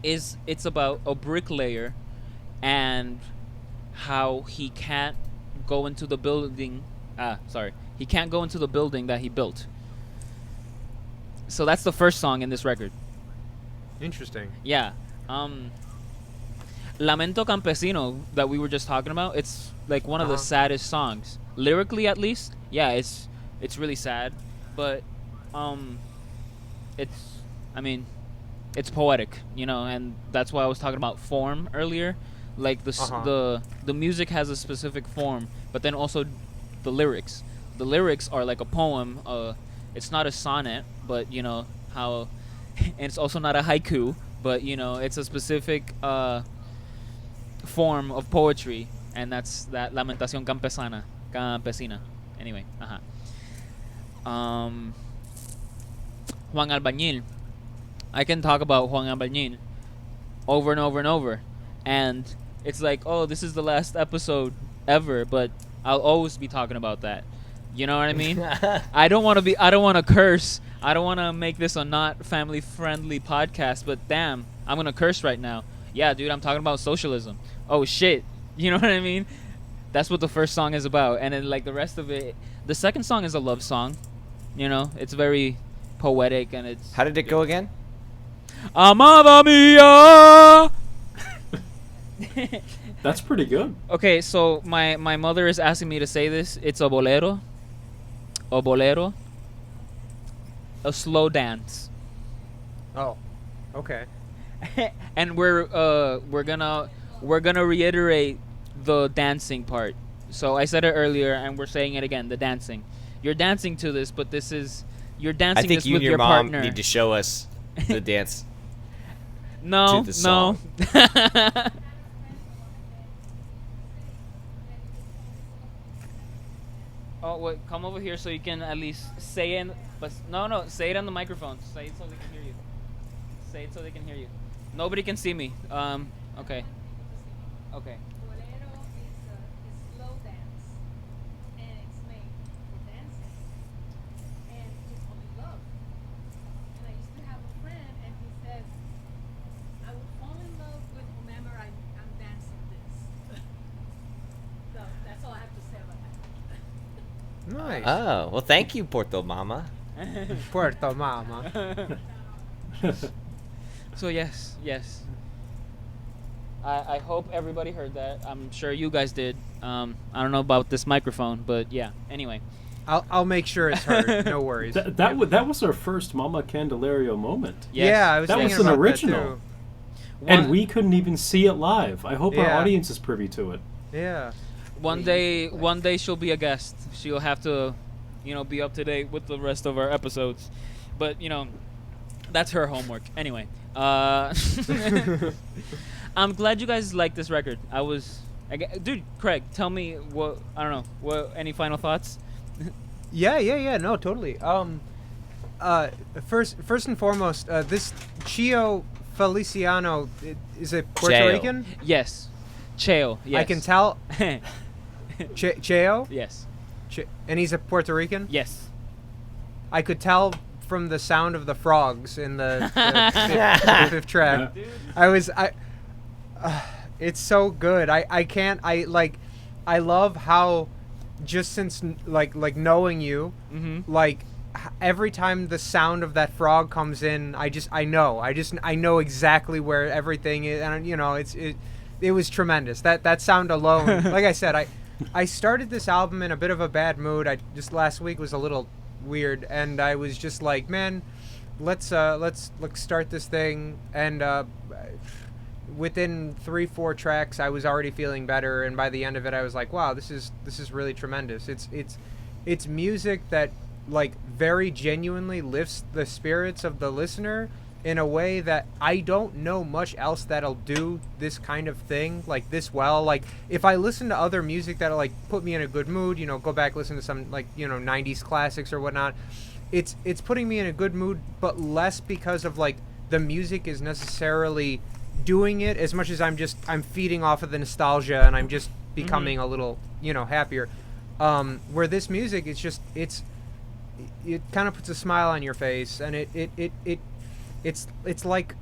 it's about a bricklayer and how he can't go into the building... He can't go into the building that he built. So that's the first song in this record. Interesting. Yeah. Lamento Campesino that we were just talking about, it's like one of the saddest songs. Lyrically, at least, yeah, it's really sad, but it's poetic, you know, and that's why I was talking about form earlier. Like the music has a specific form, but then also the lyrics. The lyrics are like a poem. It's not a sonnet, but you know how, and it's also not a haiku, but you know it's a specific form of poetry, and that's that Lamentación Campesina. Anyway, Juan Albañil. I can talk about Juan Albañil over and over and over, and it's like, oh, this is the last episode ever, but I'll always be talking about that. You know what I mean? I don't want to curse. I don't want to make this a not family friendly podcast, but damn, I'm going to curse right now. Yeah, dude, I'm talking about socialism. Oh shit. You know what I mean? That's what the first song is about. And then like the rest of it, the second song is a love song. You know, it's very poetic and it's... How did it go again? Amada mia. That's pretty good. Okay, so my mother is asking me to say this. It's a bolero. A slow dance. Oh, okay. And we're gonna reiterate the dancing part. So I said it earlier, and we're saying it again. The dancing. You're dancing to this, but you're dancing I think this you with and your your mom partner. need to show us the dance. No, to the song. no. Oh, wait, come over here so you can at least say it. But no, say it on the microphone. Say it so they can hear you. Say it so they can hear you. Nobody can see me. Okay. Okay. Bolero is a slow dance, and it's made for dancing, and to fall in love. And I used to have a friend, and he says, I would fall in love with whomever I'm dancing this. So that's all I have to say about that. Nice. Oh, well, thank you, Porto Mama. Puerto Mama. So yes. I hope everybody heard that. I'm sure you guys did. I don't know about this microphone, but yeah. Anyway. I'll make sure it's heard. No worries. That was our first Mama Candelario moment. Yes. Yeah, I was That thinking was an about original. that too. And we couldn't even see it live. I hope our Yeah. audience is privy to it. Yeah. One day she'll be a guest. She'll have to, be up to date with the rest of our episodes. But that's her homework. Anyway, I'm glad you guys like this record. Dude, Craig, tell me what any final thoughts? Yeah. No, totally. First and foremost, this Cheo Feliciano is it Puerto Cheo. Rican? Yes, Cheo. Yes. I can tell. Cheo? Yes. And he's a Puerto Rican? Yes. I could tell from the sound of the frogs in the fifth track. It's so good. I love how just since like knowing you, every time the sound of that frog comes in, I know exactly where everything is, and it was tremendous. That sound alone. Like I said, I started this album in a bit of a bad mood. Just last week was a little weird, and I was just like, man, let's start this thing, and within 3-4 tracks, I was already feeling better, and by the end of it, I was like, wow, this is really tremendous. It's music that like very genuinely lifts the spirits of the listener in a way that I don't know much else that'll do this kind of thing like this well. Like if I listen to other music that'll like put me in a good mood, you know, go back listen to some like, you know, 90s classics or whatnot, it's putting me in a good mood, but less because of like the music is necessarily doing it as much as I'm feeding off of the nostalgia and I'm just becoming a little, you know, happier. Where this music is just it kind of puts a smile on your face, and it's like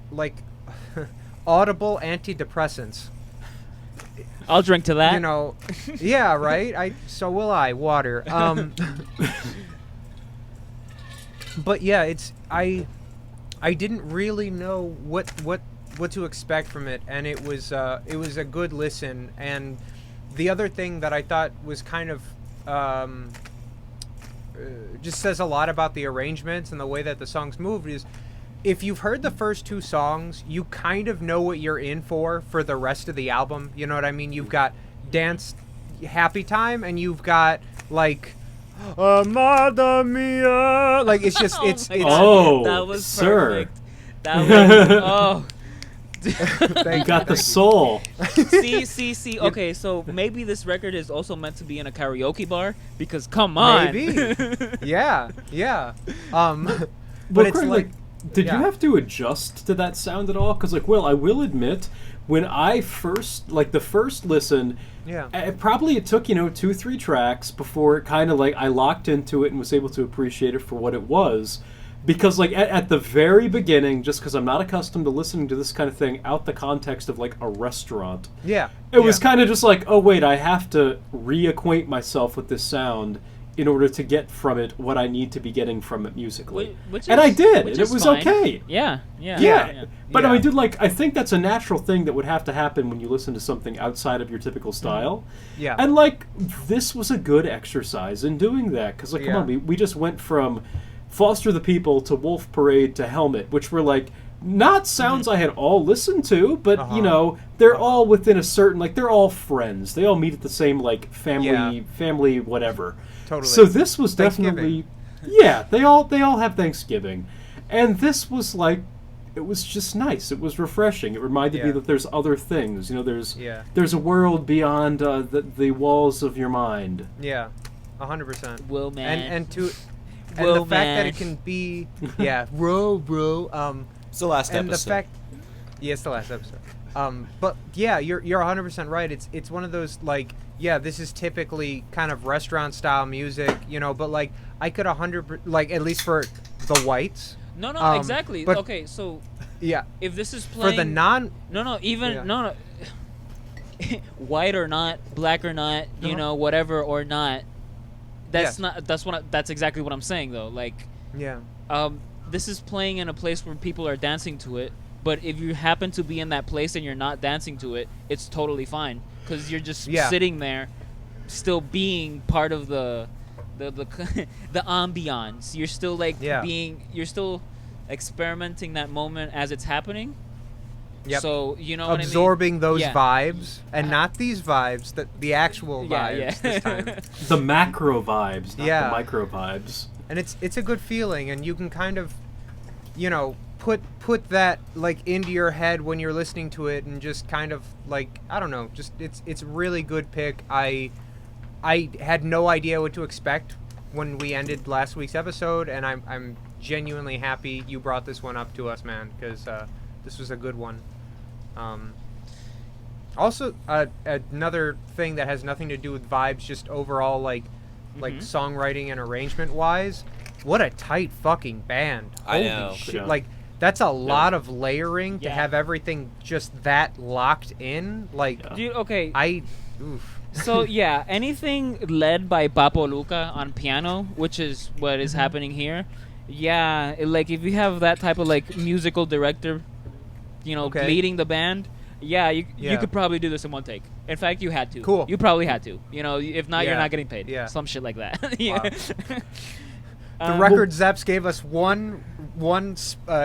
audible antidepressants. I'll drink to that. You know, yeah, right. So will I. Water. But yeah, I didn't really know what to expect from it, and it was a good listen. And the other thing that I thought was kind of just says a lot about the arrangements and the way that the songs moved is, if you've heard the first 2 songs, you kind of know what you're in for the rest of the album. You know what I mean? You've got dance, happy time, and you've got like AMADA mia. Like it's just Oh, that was sir. perfect. That was You got the soul. See. Okay, so maybe this record is also meant to be in a karaoke bar, because come on. Maybe. Yeah. But Well, it's Craig, like, did yeah. you have to adjust to that sound at all? Because, like, well, I will admit, when I first, like, the first listen, Yeah. it took, 2-3 tracks before it kind of, like, I locked into it and was able to appreciate it for what it was. Because, like, at the very beginning, just because I'm not accustomed to listening to this kind of thing out the context of, like, a restaurant, Yeah. it was kind of just like, oh, wait, I have to reacquaint myself with this sound in order to get from it what I need to be getting from it musically. And I did, and it was fine. okay. Yeah. But Yeah. I mean, I think that's a natural thing that would have to happen when you listen to something outside of your typical style. Yeah. And, like, this was a good exercise in doing that. Because, like, come on, we just went from Foster the People to Wolf Parade to Helmet, which were, like, not sounds I had all listened to, but, they're all within a certain, like, they're all friends. They all meet at the same, like, family whatever. Totally. So this was definitely... Yeah, they all have Thanksgiving. And this was, like, it was just nice. It was refreshing. It reminded me that there's other things. There's a world beyond the walls of your mind. Yeah. 100%. Will man. And the Will fact that man. it can be, bro. It's the last And episode. the fact, it's the last episode. But yeah, you're 100% right. It's one of those, like, this is typically kind of restaurant style music, but like I could like, at least for the whites. No, exactly. but- Okay, so Yeah. if this is playing For the non. no, white or not, black or not, whatever or not, that's exactly what I'm saying though. Like, Yeah. this is playing in a place where people are dancing to it, but if you happen to be in that place and you're not dancing to it, it's totally fine, because you're just sitting there still being part of the the ambiance. You're still like you're still experimenting that moment as it's happening. Yep. So you know what Absorbing I mean? those Yeah. vibes, and not these vibes, the actual vibes this time. The macro vibes, not Yeah. the micro vibes. And it's a good feeling, and you can kind of, put that like into your head when you're listening to it, and just kind of like, I don't know, just it's a really good pick. I had no idea what to expect when we ended last week's episode, and I'm genuinely happy you brought this one up to us, man, because this was a good one. Also, another thing that has nothing to do with vibes, just overall like songwriting and arrangement wise, what a tight fucking band. I know. Holy shit. Yeah. Like, that's a lot of layering to Yeah. have everything just that locked in. Like, Dude, okay. oof. So yeah, anything led by Papo Luca on piano, which is what is happening here. Yeah, like if you have that type of like musical director, Okay. leading the band, you Yeah. could probably do this in one take. In fact, you had to. Cool. You probably had to. If not, you're Yeah. not getting paid. Yeah. Some shit like that. The record Zeps gave us one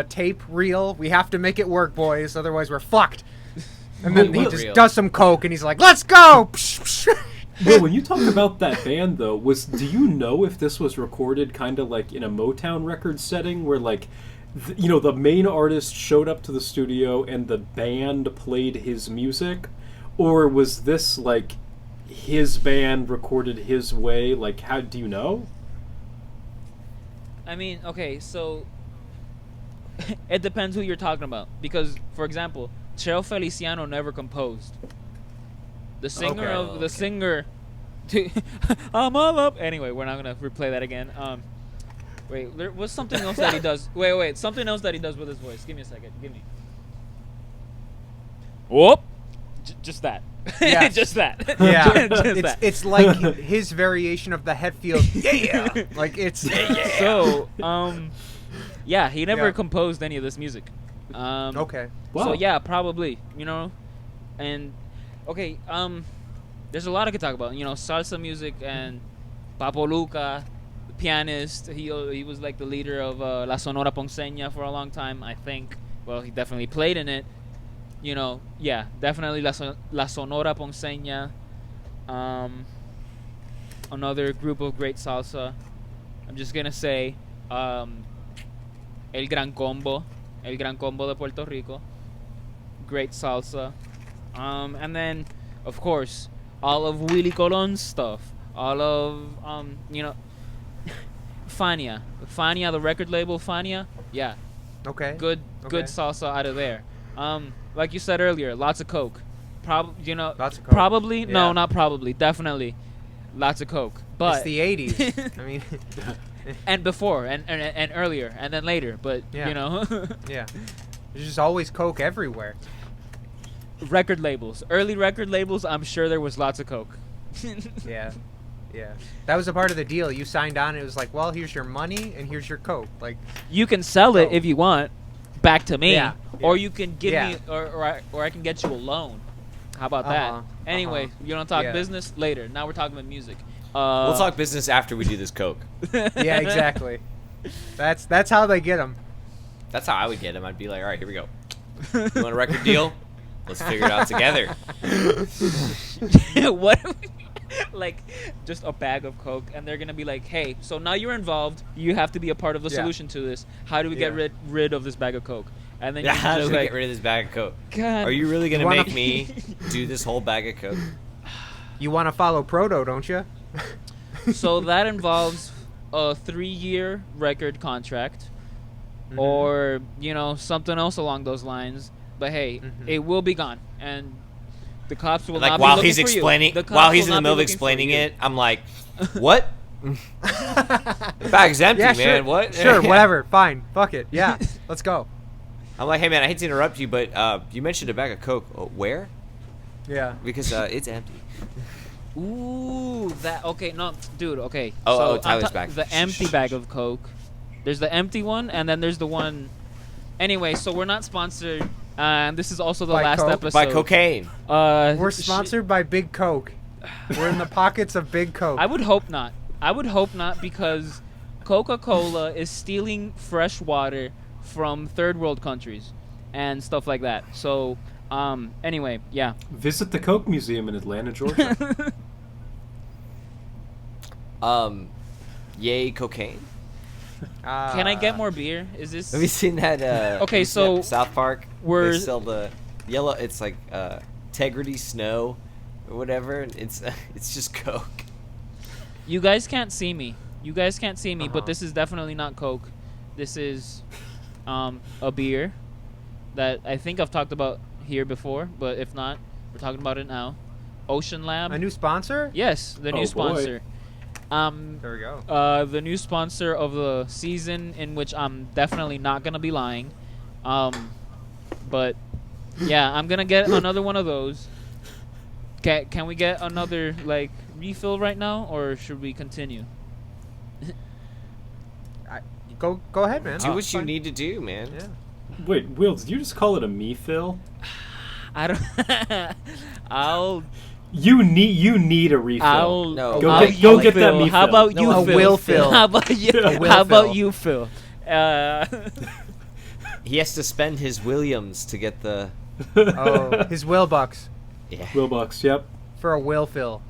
tape reel. We have to make it work, boys. Otherwise, we're fucked. And then Well, he Will- just does some coke, and he's like, "Let's go!" Well, when you talk about that band, though, do you know if this was recorded kind of like in a Motown record setting where, like, the main artist showed up to the studio and the band played his music? Or was this, like, his band recorded his way? Like, how do you know? I mean, okay, so it depends who you're talking about. Because, for example, Cheo Feliciano never composed. The singer singer. I'm all up. Anyway, we're not gonna replay that again. Wait, there was something else that he does. Wait, something else that he does with his voice. Give me a second. Give me. Whoop. Just that. Yes. Just that. Yeah, Just that. it's like his variation of the Hetfield. Yeah, like it's So, yeah, he never Yeah. composed any of this music. Okay. Wow. So yeah, probably, and okay, there's a lot I could talk about. Salsa music and Papo Luca, the pianist. He was like the leader of La Sonora Ponceña for a long time, I think. Well, he definitely played in it. Yeah, definitely La Sonora Ponceña. Another group of great salsa. I'm just gonna say, El Gran Combo de Puerto Rico. Great salsa. And then, of course, all of Willie Colon's stuff. All of, Fania, the record label Fania. Yeah, Okay. good Okay. salsa out of there. Like you said earlier, lots of coke. Lots of coke. Probably Yeah. no, not probably, definitely, lots of coke. But It's the '80s. I mean, and before and earlier and then later, but Yeah. yeah. There's just always coke everywhere. record labels, early record labels. I'm sure there was lots of coke. Yeah. Yeah. That was a part of the deal. You signed on. It was like, well, here's your money and here's your coke. Like, You can sell it Oh. if you want, back to me, Yeah, or yeah. you can give Yeah. me, or I can get you a loan. How about that? Uh-huh, Anyway, uh-huh. you want to talk Yeah. business later. Now we're talking about music. We'll talk business after we do this coke. yeah, exactly. That's how they get them. That's how I would get him. I'd be like, all right, here we go. You want a record deal? Let's figure it out together. What? Like, just a bag of coke, and they're gonna be like, "Hey, so now you're involved. You have to be a part of the Yeah. solution to this. How do we get Yeah. rid of this bag of coke?" And then Yeah, you how do just we like, get rid of this bag of coke? God. Are you really gonna You wanna- make me do this whole bag of coke? You want to follow Proto, don't you? So that involves a 3-year record contract, Mhm. or something else along those lines. But hey, Mhm. it will be gone, and the cops will Like not while be he's looking for you. explaining, The cops while he's will in the not be middle of looking for explaining you. it, I'm like, what? The bag's empty, Yeah, man. sure. What? Sure, whatever. Fine. Fuck it. Yeah, let's go. I'm like, hey man, I hate to interrupt you, but you mentioned a bag of coke. Where? Yeah. Because it's empty. Ooh, okay, no, dude, okay. Oh, so Tyler's back. The empty bag of Coke. There's the empty one, and then there's the one. Anyway, so we're not sponsored, and this is also the By last Coke? episode. By cocaine. We're sponsored by Big Coke. We're in the pockets of Big Coke. I would hope not. I would hope not, because Coca-Cola is stealing fresh water from third world countries and stuff like that. So, anyway, yeah. Visit the Coke Museum in Atlanta, Georgia. Yay cocaine. Can I get more beer? Is this? Have you seen that? Okay, have you seen that so South Park. we're- They sell the yellow. It's like Integrity Snow, or whatever. It's just Coke. You guys can't see me. Uh-huh. But this is definitely not Coke. This is a beer that I think I've talked about here before, but if not, we're talking about it now. Ocean Lab. A new sponsor? Yes, the Oh, new boy. sponsor. There we go. The new sponsor of the season, in which I'm definitely not gonna be lying. But yeah, I'm gonna get another one of those. Can we get another refill right now, or should we continue? Go ahead, man. Do what It's you fine. need to do, man. Yeah. Wait, Will, did you just call it a me-fill? I don't. I'll. You need a refill. I'll. No. Go I'll get- go get that Phil. me How fill. about No, you, a Phil? will fill. How about you? A will How about fill. you, Phil? He has to spend his Williams to get the Oh, his will bucks Yeah. Wilbucks, yep. for a will fill.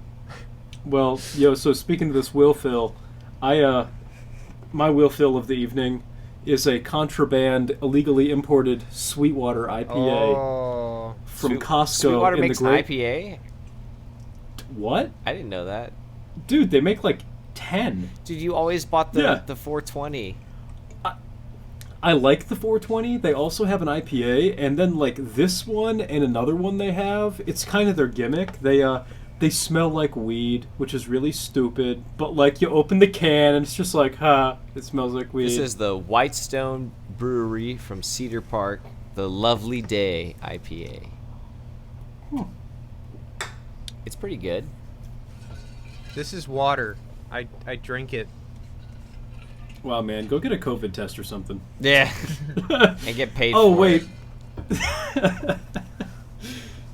Well, so speaking of this will fill, my will fill of the evening is a contraband, illegally imported Sweetwater IPA Oh, from Costco Sweetwater in makes the an Great... IPA? What? I didn't know that. Dude, they make like 10. Dude, you always bought the Yeah. the 420. I like the 420. They also have an IPA, and then like this one and another one they have, it's kind of their gimmick. They smell like weed, which is really stupid. But like you open the can and it's just like, it smells like weed. This is the Whitestone Brewery from Cedar Park, the Lovely Day IPA. It's pretty good. this is water. I drink it. Wow, man, go get a COVID test or something. Yeah. And get paid Oh for wait. it.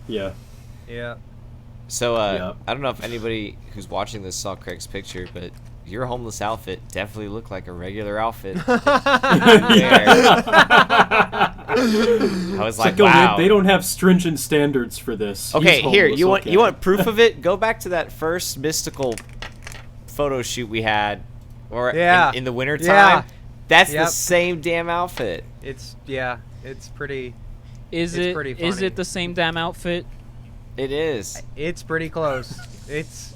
Yeah. Yeah. So, Yeah. I don't know if anybody who's watching this saw Craig's picture, but your homeless outfit definitely looked like a regular outfit. I was like, "Oh, wow. they don't have stringent standards for this. Okay, He's here, homeless, you want proof of it? Go back to that first mystical photo shoot we had, or Yeah. in the wintertime. Yeah. That's Yep. the same damn outfit. It's pretty. Is It's it pretty is funny. it the same damn outfit? It is. It's pretty close. It's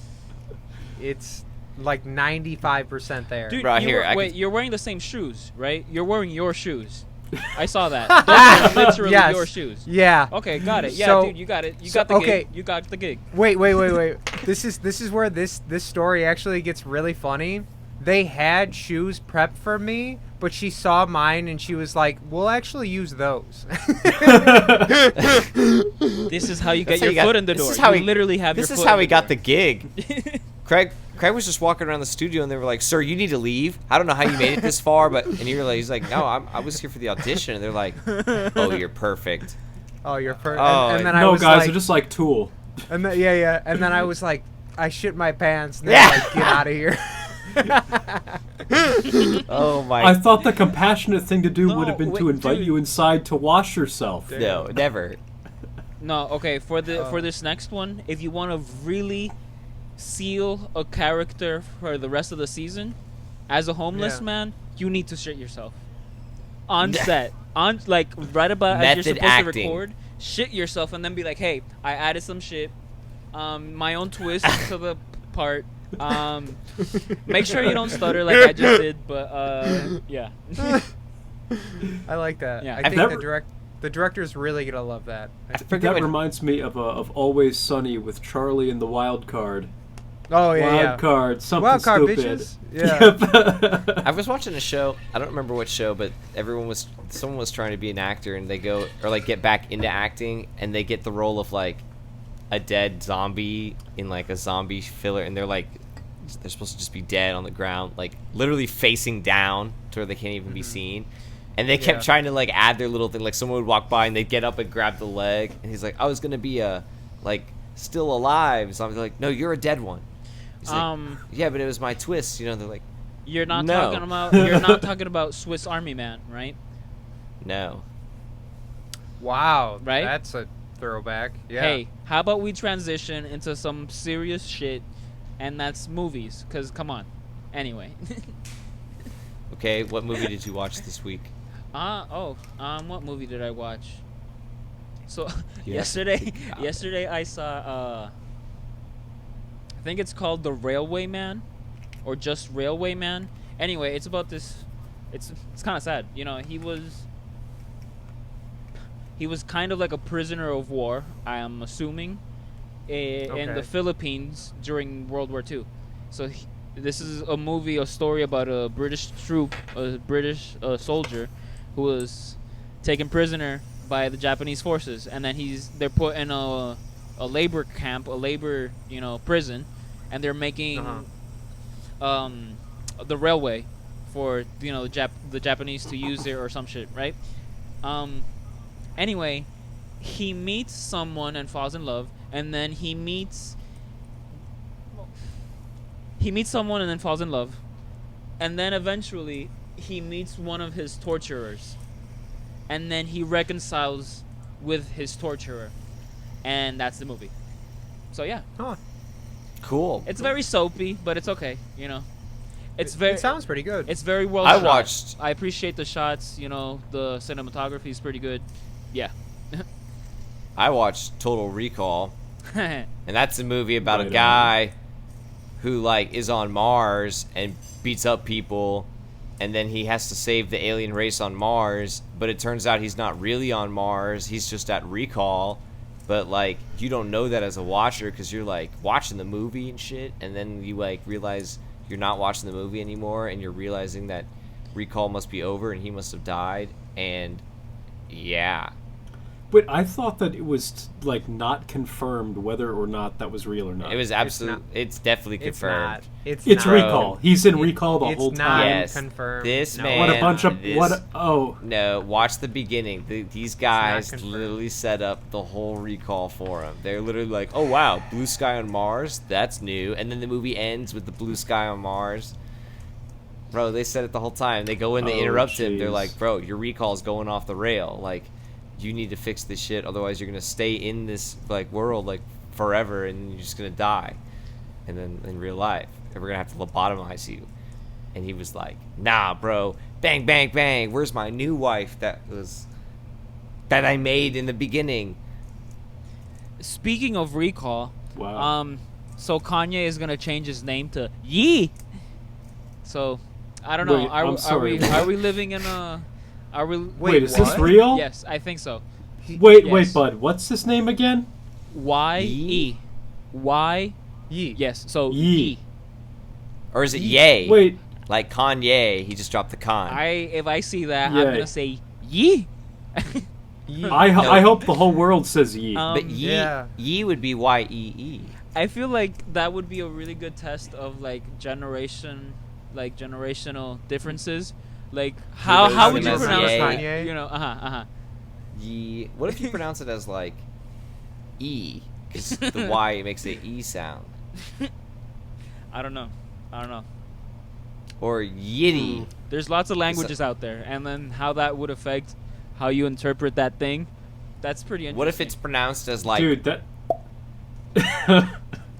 like 95% there. Dude, Bro, you here, were- I wait, could- you're wearing the same shoes, right? You're wearing your shoes. I saw that. Those are literally Yes. your shoes. Yeah. Okay, got it. Yeah, So- dude, you got it. You so- got the okay. gig. You got the gig. Wait. This is where this story actually gets really funny. They had shoes prepped for me, but she saw mine and she was like, "We'll actually use those." This is how you That's get how your you got- foot in the this door. is how you he- literally have This your is foot how in he the got door. the gig. Craig was just walking around the studio and they were like, "Sir, you need to leave. I don't know how you made it this far, but..." And he's like, "No, I was here for the audition." And they're like, "Oh, you're perfect." Oh, you're perfect. Oh, and then I No, was guys, like, they're just like Tool. and then, yeah. And then I was like, I shit my pants. And Yeah. they're like, get out of here. Oh my! I thought the compassionate thing to do would have been No, to wait, invite dude. you inside to wash yourself. No, never. No, okay. For this next one, if you want to really seal a character for the rest of the season, as a homeless Yeah. man, you need to shit yourself on set, on like right about as you're Method supposed to acting. record. Shit yourself and then be like, "Hey, I added some shit, my own twist to the part." Make sure you don't stutter like I just did, but yeah. I like that. Yeah. I I've think never- the director's really gonna love that. forget That what- reminds me of Always Sunny with Charlie and the Wild Card. Oh yeah, Wild yeah. Card, something Wild card, stupid. bitches. Yeah. Yep. I was watching a show. I don't remember what show, but someone was trying to be an actor, and they go or like get back into acting, and they get the role of like a dead zombie in like a zombie filler, and they're supposed to just be dead on the ground, like literally facing down to where they can't even be seen. And they kept Yeah. trying to like add their little thing, like someone would walk by and they'd get up and grab the leg, and he's like, "I was gonna be still alive." So I'm like, "No, you're a dead one." He's like, "Yeah, but it was my twist." They're like, You're not No. talking about Swiss Army Man, right? "No." Wow. Right? That's a throwback. Yeah. Hey, how about we transition into some serious shit, and that's movies? Cause come on. Anyway. Okay, what movie did you watch this week? What movie did I watch? So You have to yesterday, think about it. yesterday I saw. I think it's called The Railway Man, or just Railway Man. Anyway, it's about this. It's kind of sad. He was kind of like a prisoner of war, I am assuming, in Okay. the Philippines during World War II. So this is a story about a British soldier who was taken prisoner by the Japanese forces, and then they're put in a labor camp, prison, and they're making the railway for the Japanese to use there or some shit, right? Anyway, he meets someone and falls in love, and then he meets someone and then falls in love, and then eventually he meets one of his torturers, and then he reconciles with his torturer, and that's the movie. So yeah, Huh. Cool. it's very soapy, but it's okay. You know, it's very. It sounds pretty good. It's very well I shot. watched- I appreciate the shots. You know, the cinematography is pretty good. Yeah. I watched Total Recall, and that's a movie about Right a on. guy who like is on Mars and beats up people, and then he has to save the alien race on Mars, but it turns out he's not really on Mars, he's just at Recall. But like you don't know that as a watcher because you're like watching the movie and shit, and then you like realize you're not watching the movie anymore, and you're realizing that Recall must be over and he must have died. And yeah, But I thought that it was like not confirmed whether or not that was real or not. it was absolute. not- It's definitely It's confirmed. not. It's It's not. Recall. He's in Recall the It's whole not time. Yes. confirmed. This No. man- What a bunch of this- what? Oh, No, watch the beginning. These guys confirmed. literally set up the whole Recall for him. They're literally like, "Oh wow, blue sky on Mars, that's new." And then the movie ends with the blue sky on Mars. Bro, they said it the whole time. They go in, they Oh, interrupt him. They're jeez. like, "Bro, your recall's going off the rail. Like, you need to fix this shit, otherwise you're gonna stay in this like world like forever, and you're just gonna die." And then in real life, and we're gonna have to lobotomize you. And he was like, "Nah, bro, bang, bang, bang. Where's my new wife that I made in the beginning?" Speaking of Recall, wow. so Kanye is gonna change his name to Yee. So, I don't know. Wait, I'm sorry, what? Are we living in a? Are we? Wait, is this what? real? Yes, I think so. Wait, Yes. wait, bud. What's his name again? Y Yee? E, Y. Yee. Yes. So Yee. Yee. Or is it Yay? Wait, Like Kanye, he just dropped the con. If I see that, Yeah. I'm gonna say Yee. Yee. I hope the whole world says ye. But Yee, yeah. Yee would be Y-E-E. I feel like that would be a really good test of like generational differences. Like how would you Same as pronounce Ye. that? Kanye? You know, Yee. What if you pronounce it as like E? Because the Y makes an E sound. I don't know. Or Yiddy. There's lots of languages out there, and then how that would affect how you interpret that thing. That's pretty interesting. What if it's pronounced as like Dude, that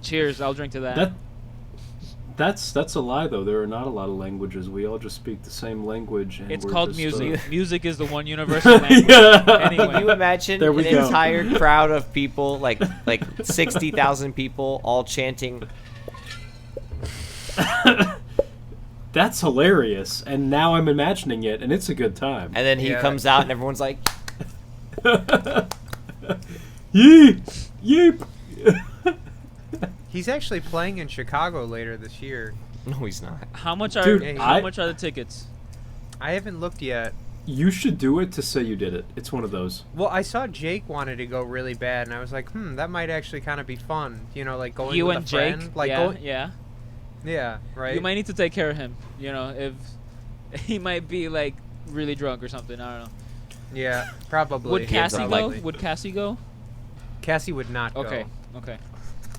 Cheers, I'll drink to that. that's a lie though. There are not a lot of languages. We all just speak the same language. And It's we're called just, music. Music is the one universal language. Yeah. Can you Anyway, imagine There an we go. entire crowd of people, like 60,000 people, all chanting? That's hilarious. And now I'm imagining it, and it's a good time. And then he Yeah. comes out, and everyone's like, Yeep! Yeep! He's actually playing in Chicago later this year. "No, he's not." how much are Dude, how I- much are the tickets? I haven't looked yet. You should do it to say you did it. It's one of those. Well, I saw Jake wanted to go really bad, and I was like, that might actually kind of be fun. You know, like going You with and a Jake, friend. Like yeah, going, yeah. yeah, right. You might need to take care of him. You know, if he might be like really drunk or something. I don't know. Yeah, probably. Would Cassie go? Probably. Would Cassie go? Cassie would not go. Okay, okay.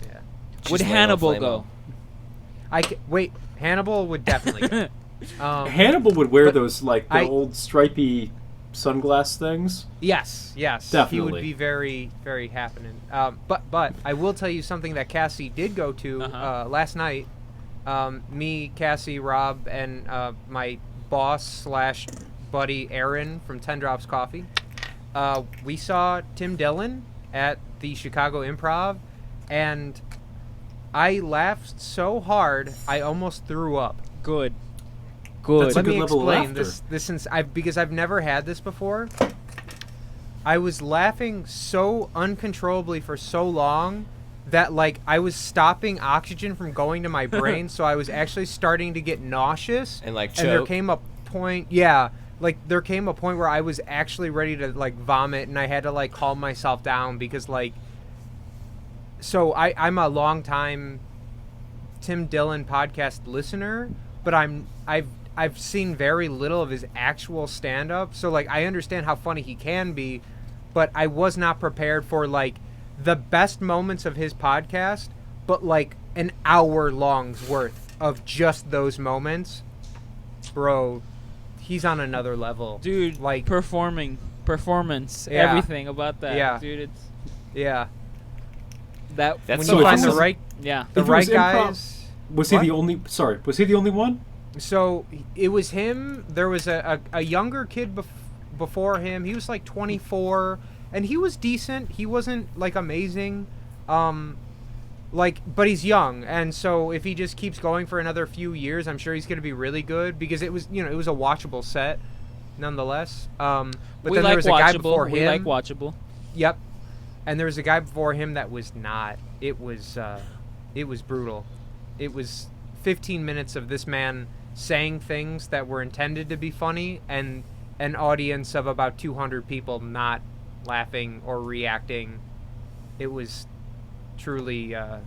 Yeah. Would She's Hannibal Flamo. go? Wait, Hannibal would definitely go. Hannibal would wear but those like the I- old stripy sunglass things. Yes. He Definitely. would be very, very happening. But I will tell you something that Cassie did go to Uh-huh. last night. Me, Cassie, Rob, and my boss / buddy Aaron from 10 Drops Coffee. We saw Tim Dillon at the Chicago Improv, and I laughed so hard I almost threw up. Good. That's a Let good me level of explain laughter. this since because I've never had this before. I was laughing so uncontrollably for so long that like I was stopping oxygen from going to my brain, so I was actually starting to get nauseous. And, like, and there choke? came a point, like there came a point where I was actually ready to like vomit, and I had to like calm myself down because like. So I'm a long time Tim Dillon podcast listener, but I've seen very little of his actual stand-up, so like I understand how funny he can be, but I was not prepared for like the best moments of his podcast, but like an hour long's worth of just those moments. Bro, he's on another level. Dude, Like performing performance, Yeah. everything about that, Yeah. dude. It's Yeah. that That's When so you find awesome. the right yeah. the If it right was improv- guys. Was he What? the only? Sorry, was he the only one? So it was him. There was a younger kid before him. He was like 24, and he was decent. He wasn't like amazing, but he's young, and so if he just keeps going for another few years, I'm sure he's going to be really good because it was it was a watchable set, nonetheless. But We then like there was a guy watchable. before We him. like watchable. Yep, and there was a guy before him that was not. It was brutal. It was 15 minutes of this man saying things that were intended to be funny and an audience of about 200 people not laughing or reacting. It was truly a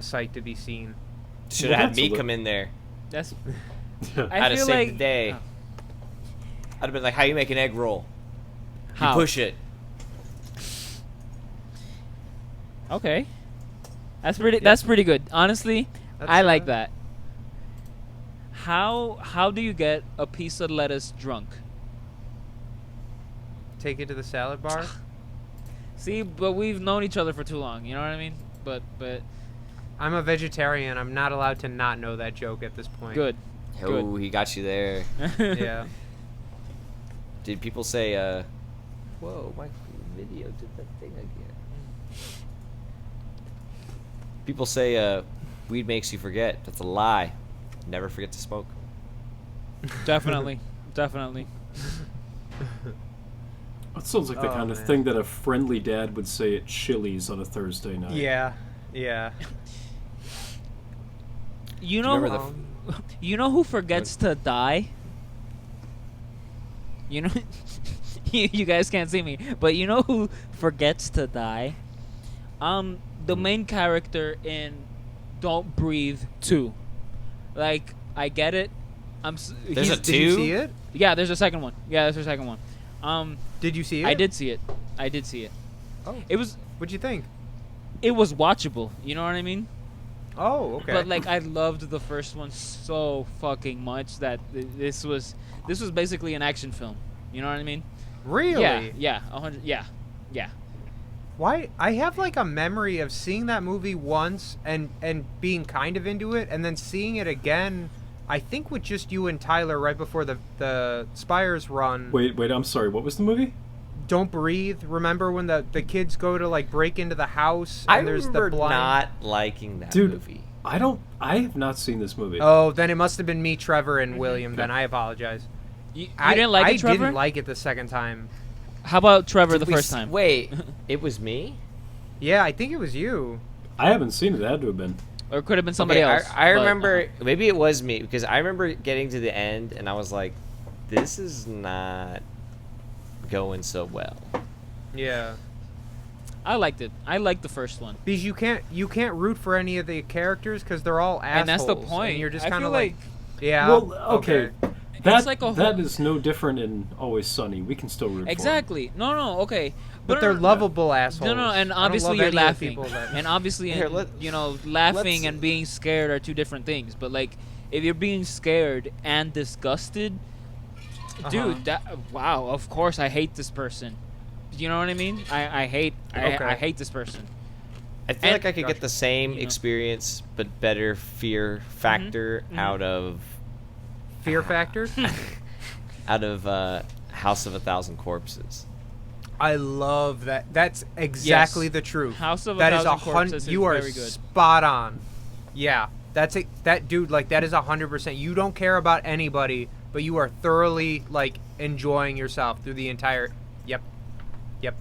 sight to be seen. Should Well, have had that's me a li- come in there. That's. I'd I have feel saved like the day. oh. I'd have been like, "How you make an egg roll? How? You push it." Okay. That's pretty good. Honestly, That's, I like that. How do you get a piece of lettuce drunk? Take it to the salad bar. See, but we've known each other for too long. You know what I mean? But I'm a vegetarian. I'm not allowed to not know that joke at this point. good. Oh, he got you there. Yeah. Did people say, "Whoa, my video did that thing again"? People say, "Weed makes you forget." That's a lie. Never forget to smoke. Definitely. Definitely. That sounds like the Oh, kind of man. thing that a friendly dad would say at Chili's on a Thursday night. Yeah. Yeah. You know, Remember you know who forgets to die? You know, you guys can't see me, but you know who forgets to die? The main character in Don't Breathe 2. Like, I get it. There's a Did you two? see it? Yeah, there's a second one. Yeah, there's a second one. Did you see it? I did see it. I did see it. Oh. It was What'd you think? watchable. You know what I mean? Oh, okay. But like, I loved the first one so fucking much that this was basically an action film. You know what I mean? Really? Yeah, 100. Yeah. Why? I have like a memory of seeing that movie once and being kind of into it, and then seeing it again. I think with just you and Tyler right before the Spires run. Wait, I'm sorry. What was the movie? Don't Breathe. Remember when the kids go to like break into the house and I there's remember the blind. not liking that Dude, movie. I have not seen this movie. Oh, then it must have been me, Trevor, and William. Then I apologize. You I didn't like I it, Trevor? didn't like it the second time. How about Trevor the Did we first s- time? Wait, it was me? Yeah, I think it was you. I haven't seen it. It had to have been. Or it could have been somebody Okay, else. I but, remember, maybe it was me, because I remember getting to the end and I was like, this is not going so well. Yeah. I liked it. I liked the first one. Because you can't root for any of the characters because they're all assholes. And that's the point. And you're just I kind feel of like, like yeah. Well, okay. That, like a that whole- is no different in Always Sunny. We can still root exactly. No, okay. but they're lovable assholes. No, and I don't obviously love you're any of the laughing, people that- and obviously, Here, let's- laughing let's- and being scared are two different things. But like, if you're being scared and disgusted, dude, wow. Of course, I hate this person. You know what I mean? I hate this person. I feel And- like I could get the same You know. experience, but better fear factor out of Fear Factor. House of a Thousand Corpses. I love that. That's exactly Yes. the truth. House of a That is Thousand Corpses You is are very good. spot on. Yeah, that's it. That dude, like that is 100%. You don't care about anybody, but you are thoroughly like enjoying yourself through the entire. Yep.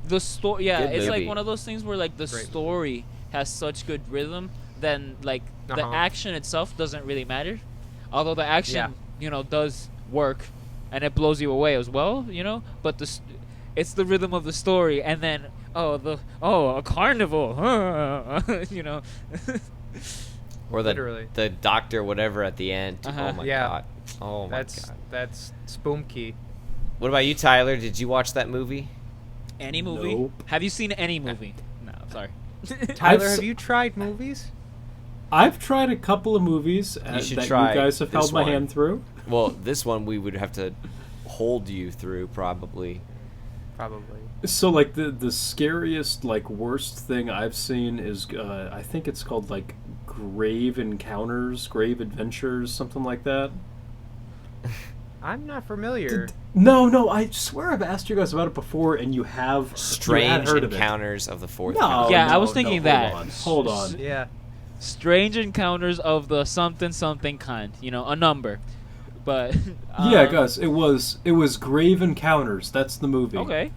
The story, yeah, Good it's like movie. one of those things where like the Great. story has such good rhythm, then like the Uh-huh. action itself doesn't really matter. Although the action, Yeah. does work, and it blows you away as well, But it's the rhythm of the story, and then a carnival, Or Literally. the doctor, whatever, at the end. Uh-huh. Oh my Yeah. god. Oh my That's god. that's spooky. What about you, Tyler? Did you watch that movie? Any movie? Nope. Have you seen any movie? No, sorry. Tyler, s- have you tried movies? I've tried a couple of movies should that try you guys have this held my one. hand through. Well, this one we would have to hold you through, probably. probably. So like the scariest, like worst thing I've seen is I think it's called like Grave Encounters, Grave Adventures, something like that. I'm not familiar. No, I swear I've asked you guys about it before, and you have Strange heard of it. Encounters of the Fourth No, Kind. Yeah, I no, was thinking no, that. Hold on. Yeah. Strange Encounters of the something kind. You know, a number. But Yeah, Gus, it was Grave Encounters. That's the movie. Okay.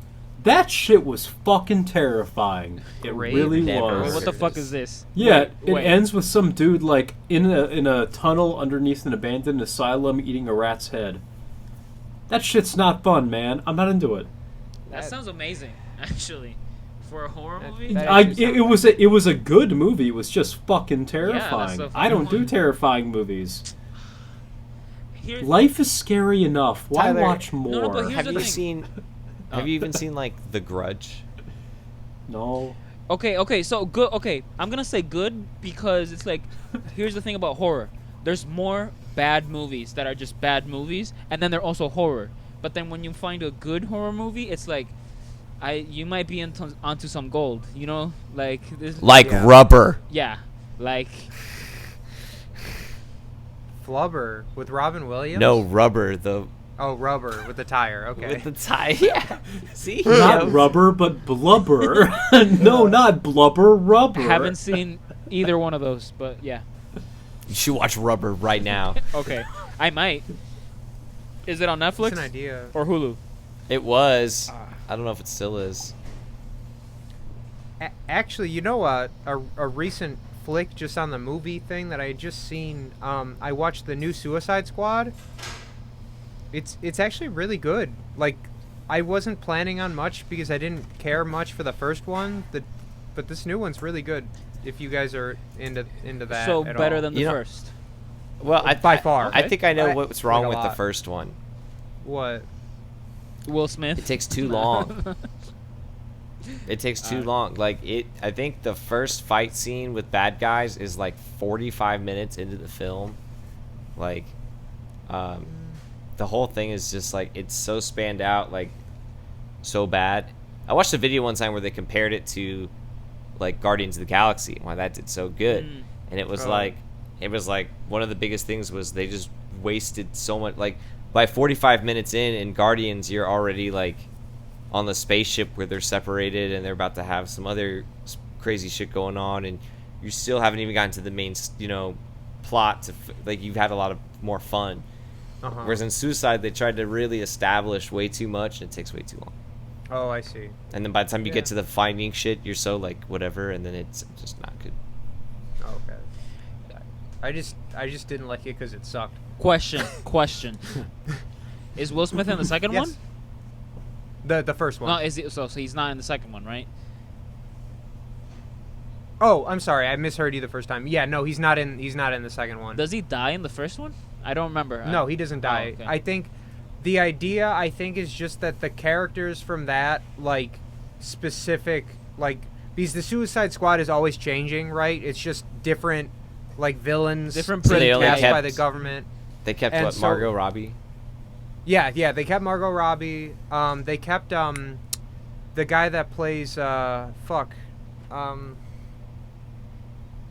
That shit was fucking terrifying. It Grave really never was. Well, what the There it fuck is. is this? Yeah, Wait. it ends with some dude like in a tunnel underneath an abandoned asylum eating a rat's head. That shit's not fun, man. I'm not into it. That sounds amazing, actually, for a horror That- movie. that- It was a good movie. It was just fucking terrifying. the I don't do fucking- terrifying movies. Here's- Life is scary enough. Why Tyler, watch more? no, but here's Have the you thing. seen? Have you even seen like The Grudge? No. Okay, so good. Okay, I'm gonna say good because it's like, here's the thing about horror. There's more bad movies that are just bad movies, and then they're also horror. But then when you find a good horror movie, it's like, you might be onto some gold. You know, like this. Like Yeah. Rubber. Yeah, like Flubber with Robin Williams. No, Rubber. The Oh, Rubber with the tire. Okay. with the tie. Yeah. See? Not Yeah. rubber, but blubber. No, not blubber, rubber. haven't seen either one of those, but yeah. You should watch Rubber right now. Okay, I might. Is it on Just Netflix an idea. or Hulu? It was. I don't know if it still is. Actually, you know what? A recent flick just on the movie thing that I had just seen. I watched the new Suicide Squad. It's actually really good. Like, I wasn't planning on much because I didn't care much for the first one. But this new one's really good. If you guys are into that, So at better all. than the You know- first. Well, By far. I think I know I- what's wrong like a with the lot. first one. What? Will Smith. It takes too long. It takes too long. Like I think the first fight scene with bad guys is like 45 minutes into the film. Like, the whole thing is just like it's so spanned out, like so bad. I watched a video one time where they compared it to like Guardians of the Galaxy and why that did so good, and it was Oh. like one of the biggest things was they just wasted so much. Like by 45 minutes in Guardians, you're already like on the spaceship where they're separated and they're about to have some other crazy shit going on, and you still haven't even gotten to the main, plot. Like you've had a lot of more fun. Uh-huh. Whereas in Suicide, they tried to really establish way too much, and it takes way too long. Oh, I see. And then by the time you Yeah. get to the finding shit, you're so like whatever, and then it's just not good. Oh, okay. I just didn't like it because it sucked. Question. Is Will Smith in the second Yes. one? The first one. No, is he, so he's not in the second one, right? Oh, I'm sorry. I misheard you the first time. Yeah, no, he's not in the second one. Does he die in the first one? I don't remember. No, he doesn't die. okay. I think the idea is just that the characters from that like specific like because the Suicide Squad is always changing, right? It's just different like villains Different So they only cast by kept- the government. They kept And what, so- Margot Robbie? Yeah, they kept Margot Robbie. They kept the guy that plays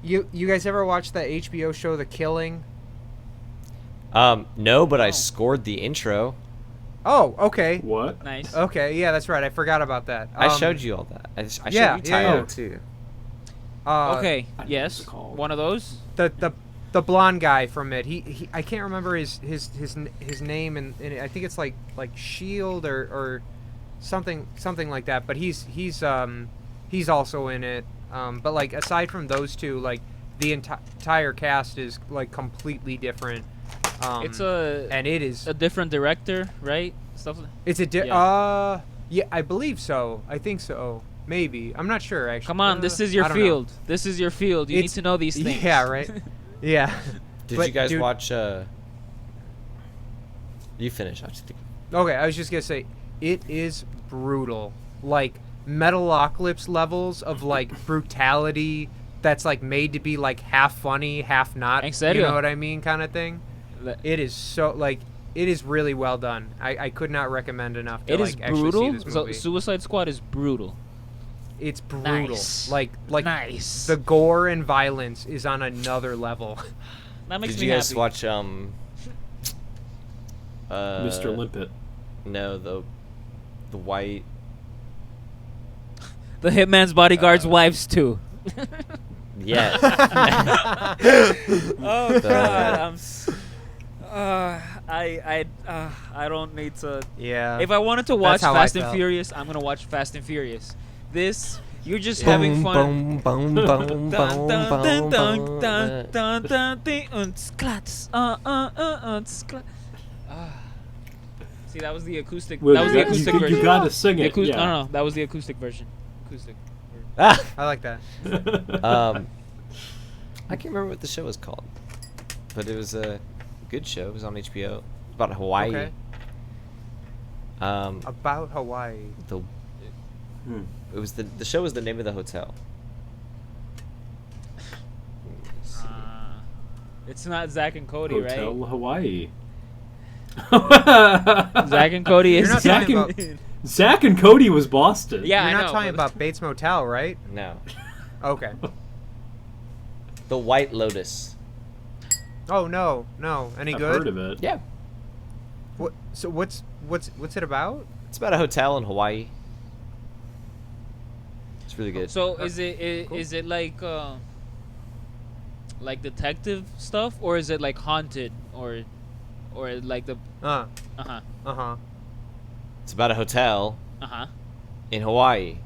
You guys ever watch that HBO show The Killing? No, but I Oh. scored the intro. Oh, okay. What? Nice. Okay, yeah, that's right. I forgot about that. I showed you all that. I showed yeah, you yeah, Tyler yeah. too. Okay. I don't know Yes. what's it called. One of those. The blonde guy from it. He I can't remember his name and I think it's like Shield or something like that. But he's also in it. But like aside from those two, like the entire cast is like completely different. It's a and it is different director, right? Stuff. it's a yeah. yeah, I believe so. I think so. Maybe. I'm not sure actually. Come on, this is your I don't know. field. This is your field. You need It's- to know these things. Yeah, right. Yeah. Did But, you guys dude- watch? You finish. I just think. Okay, I was just gonna say, it is brutal. Like Metalocalypse levels of like brutality that's like made to be like half funny, half not. En You serio? know what I mean, kind of thing. Le- It is so like it is really well done. I could not recommend enough to It is actually see brutal. this So movie. Suicide Squad is brutal. It's brutal. Nice. Like Nice. the gore and violence is on another level. That makes Did me you guys happy. watch Mr. Limpet. No, the white. The Hitman's Bodyguard's wives too. Yeah. Oh God, I don't need to. Yeah. If I wanted to watch That's how I Fast and felt. Furious, I'm gonna watch Fast and Furious. This, you're just having fun. Boom, boom, boom, boom, boom, boom, boom. See, that was the acoustic. Well, that was you the got- acoustic you, version. You gotta sing The it. acous- Yeah. No, that was the acoustic version. Acoustic. Ah! I like that. I can't remember what the show was called, but it was a good show. It was on HBO. About Hawaii. Okay. About Hawaii. The Hmm. it was the show was the name of the hotel. It's not Zach and Cody, Hotel right? Hawaii. Zach and Cody You're is not Zach talking and- about. Zach and Cody was Boston. Yeah, You're I not know, talking but- about Bates Motel, right? No, Okay. the White Lotus. Oh no. Any I've good? heard of it. Yeah, What? So what's it about? it's about a hotel in Hawaii. It's really good. So is Cool. it like detective stuff, or is it like haunted, or like the Uh uh-huh huh. It's about a hotel uh-huh in Hawaii.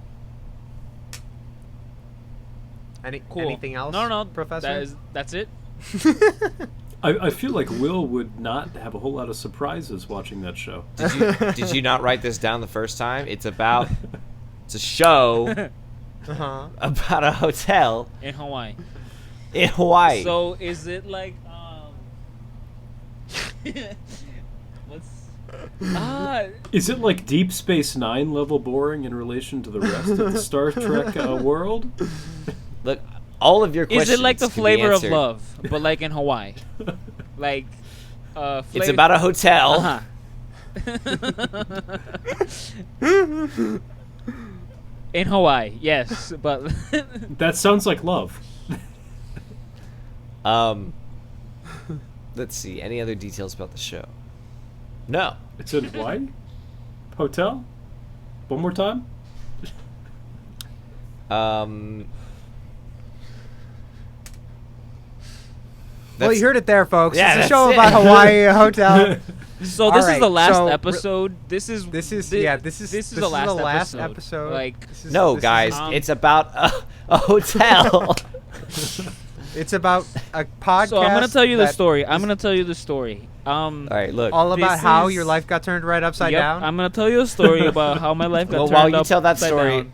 cool. Anything else? No, Professor. that's it. I feel like Will would not have a whole lot of surprises watching that show. Did you not write this down the first time? It's a show Uh-huh. about a hotel In Hawaii. in Hawaii. So is it like what's Is it like Deep Space Nine level boring in relation to the rest of the Star Trek world? Look, all of your questions. is it like the can be flavor of answered. love, but like in Hawaii? Like It's about a hotel. uh-huh. In Hawaii, yes, but That sounds like love. Let's see. Any other details about the show? No. It's in Hawaii? Hotel? One more time? Well, you heard it there, folks. Yeah, it's a show that's about it. Hawaii Hotel. so All this is right, the last so- episode. This is This is the the last last episode. Like No, this is- guys. um, It's about a hotel. It's about a podcast. so, I'm gonna tell you the that story. is I'm gonna tell you the story. All right, look. all about This how is- your life got turned right upside Yep, down. I'm gonna tell you a story about how my life got Well, turned while you up tell that upside story, down.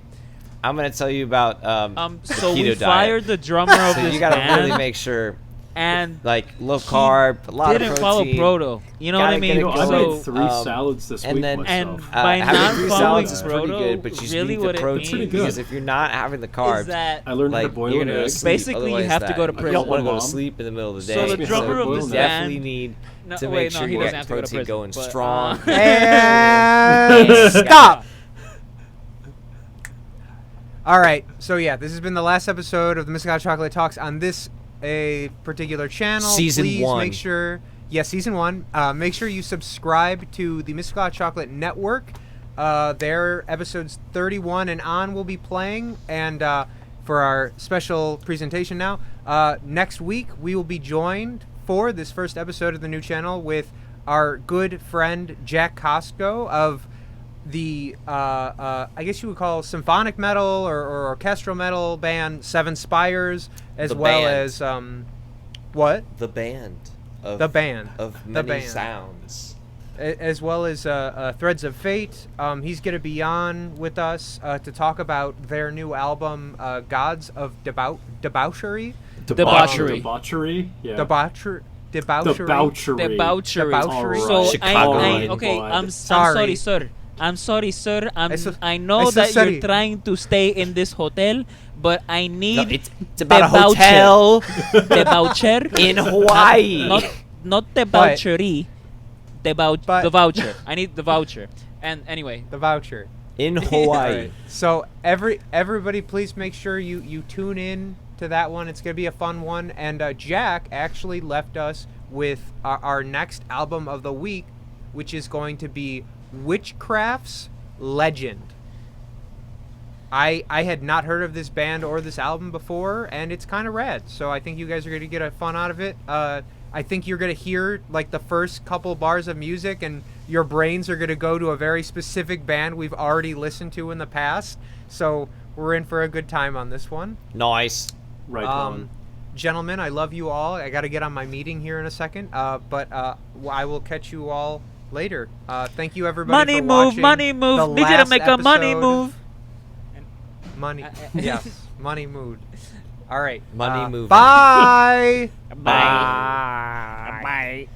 I'm gonna tell you about the So we keto fired diet. the drummer of So this you gotta band, really make sure, and like, low carb, a lot of didn't protein. follow Proto. You know what I Gotta mean? get You know, it I going. made 3 um, salads this and week then- and myself. by having not 3 following salads is pretty Proto, good, but you just really need what the it protein means Pretty good. because if you're not having the is carbs, that I learned how to like, boil you're an gonna go to egg. sleep. Basically, you Otherwise have to that- go to You prison. don't want to go to Mom. sleep in the middle of the So day. the Teach me drummer how to of boil this an you egg. band. definitely need No, to wait, make no, sure he you doesn't get have to go to protein prison, going but, strong. And stop. All right. So yeah, this has been the last episode of the Mystical Chocolate Talks on this a particular channel. Season Please 1. make sure. Yeah, season 1. Make sure you subscribe to the Mystical Chocolate Network. Their episodes 31 and on will be playing, and for our special presentation now, next week we will be joined for this first episode of the new channel with our good friend Jack Costco of the I guess you would call symphonic metal or orchestral metal band Seven Spires, as The well band. as what The band. Of, the band Of The many band. sounds. as well as Threads of Fate. He's going to be on with us to talk about their new album, Gods of Debauchery. Debauchery. Debauchery? Yeah. Debauchery. Debauchery. Debauchery. Debauchery. So Chicagoan okay, boy. I'm Sorry. sorry, sir. I'm sorry, sir. I know I'm so that sorry. you're trying to stay in this hotel, but I No, need it's about a debaucher. hotel debaucher in Hawaii. Not debauchery. The But- voucher. I need the voucher. And anyway, The voucher. In Hawaii. Alright, so everybody, please make sure you tune in to that one. It's gonna be a fun one. And Jack actually left us with our next album of the week, which is going to be Witchcraft's Legend. I had not heard of this band or this album before, and it's kind of rad. So I think you guys are gonna get a fun out of it. I think you're gonna hear like the first couple bars of music, and your brains are gonna go to a very specific band we've already listened to in the past. So we're in for a good time on this one. Nice. Right on. Gentlemen, I love you all. I got to get on my meeting here in a second, but I will catch you all later. Thank you, everybody, for watching money move. the Need you to last make a money episode. move. Money, yes, money mood. All right, Money moving. Bye. Bye. Bye.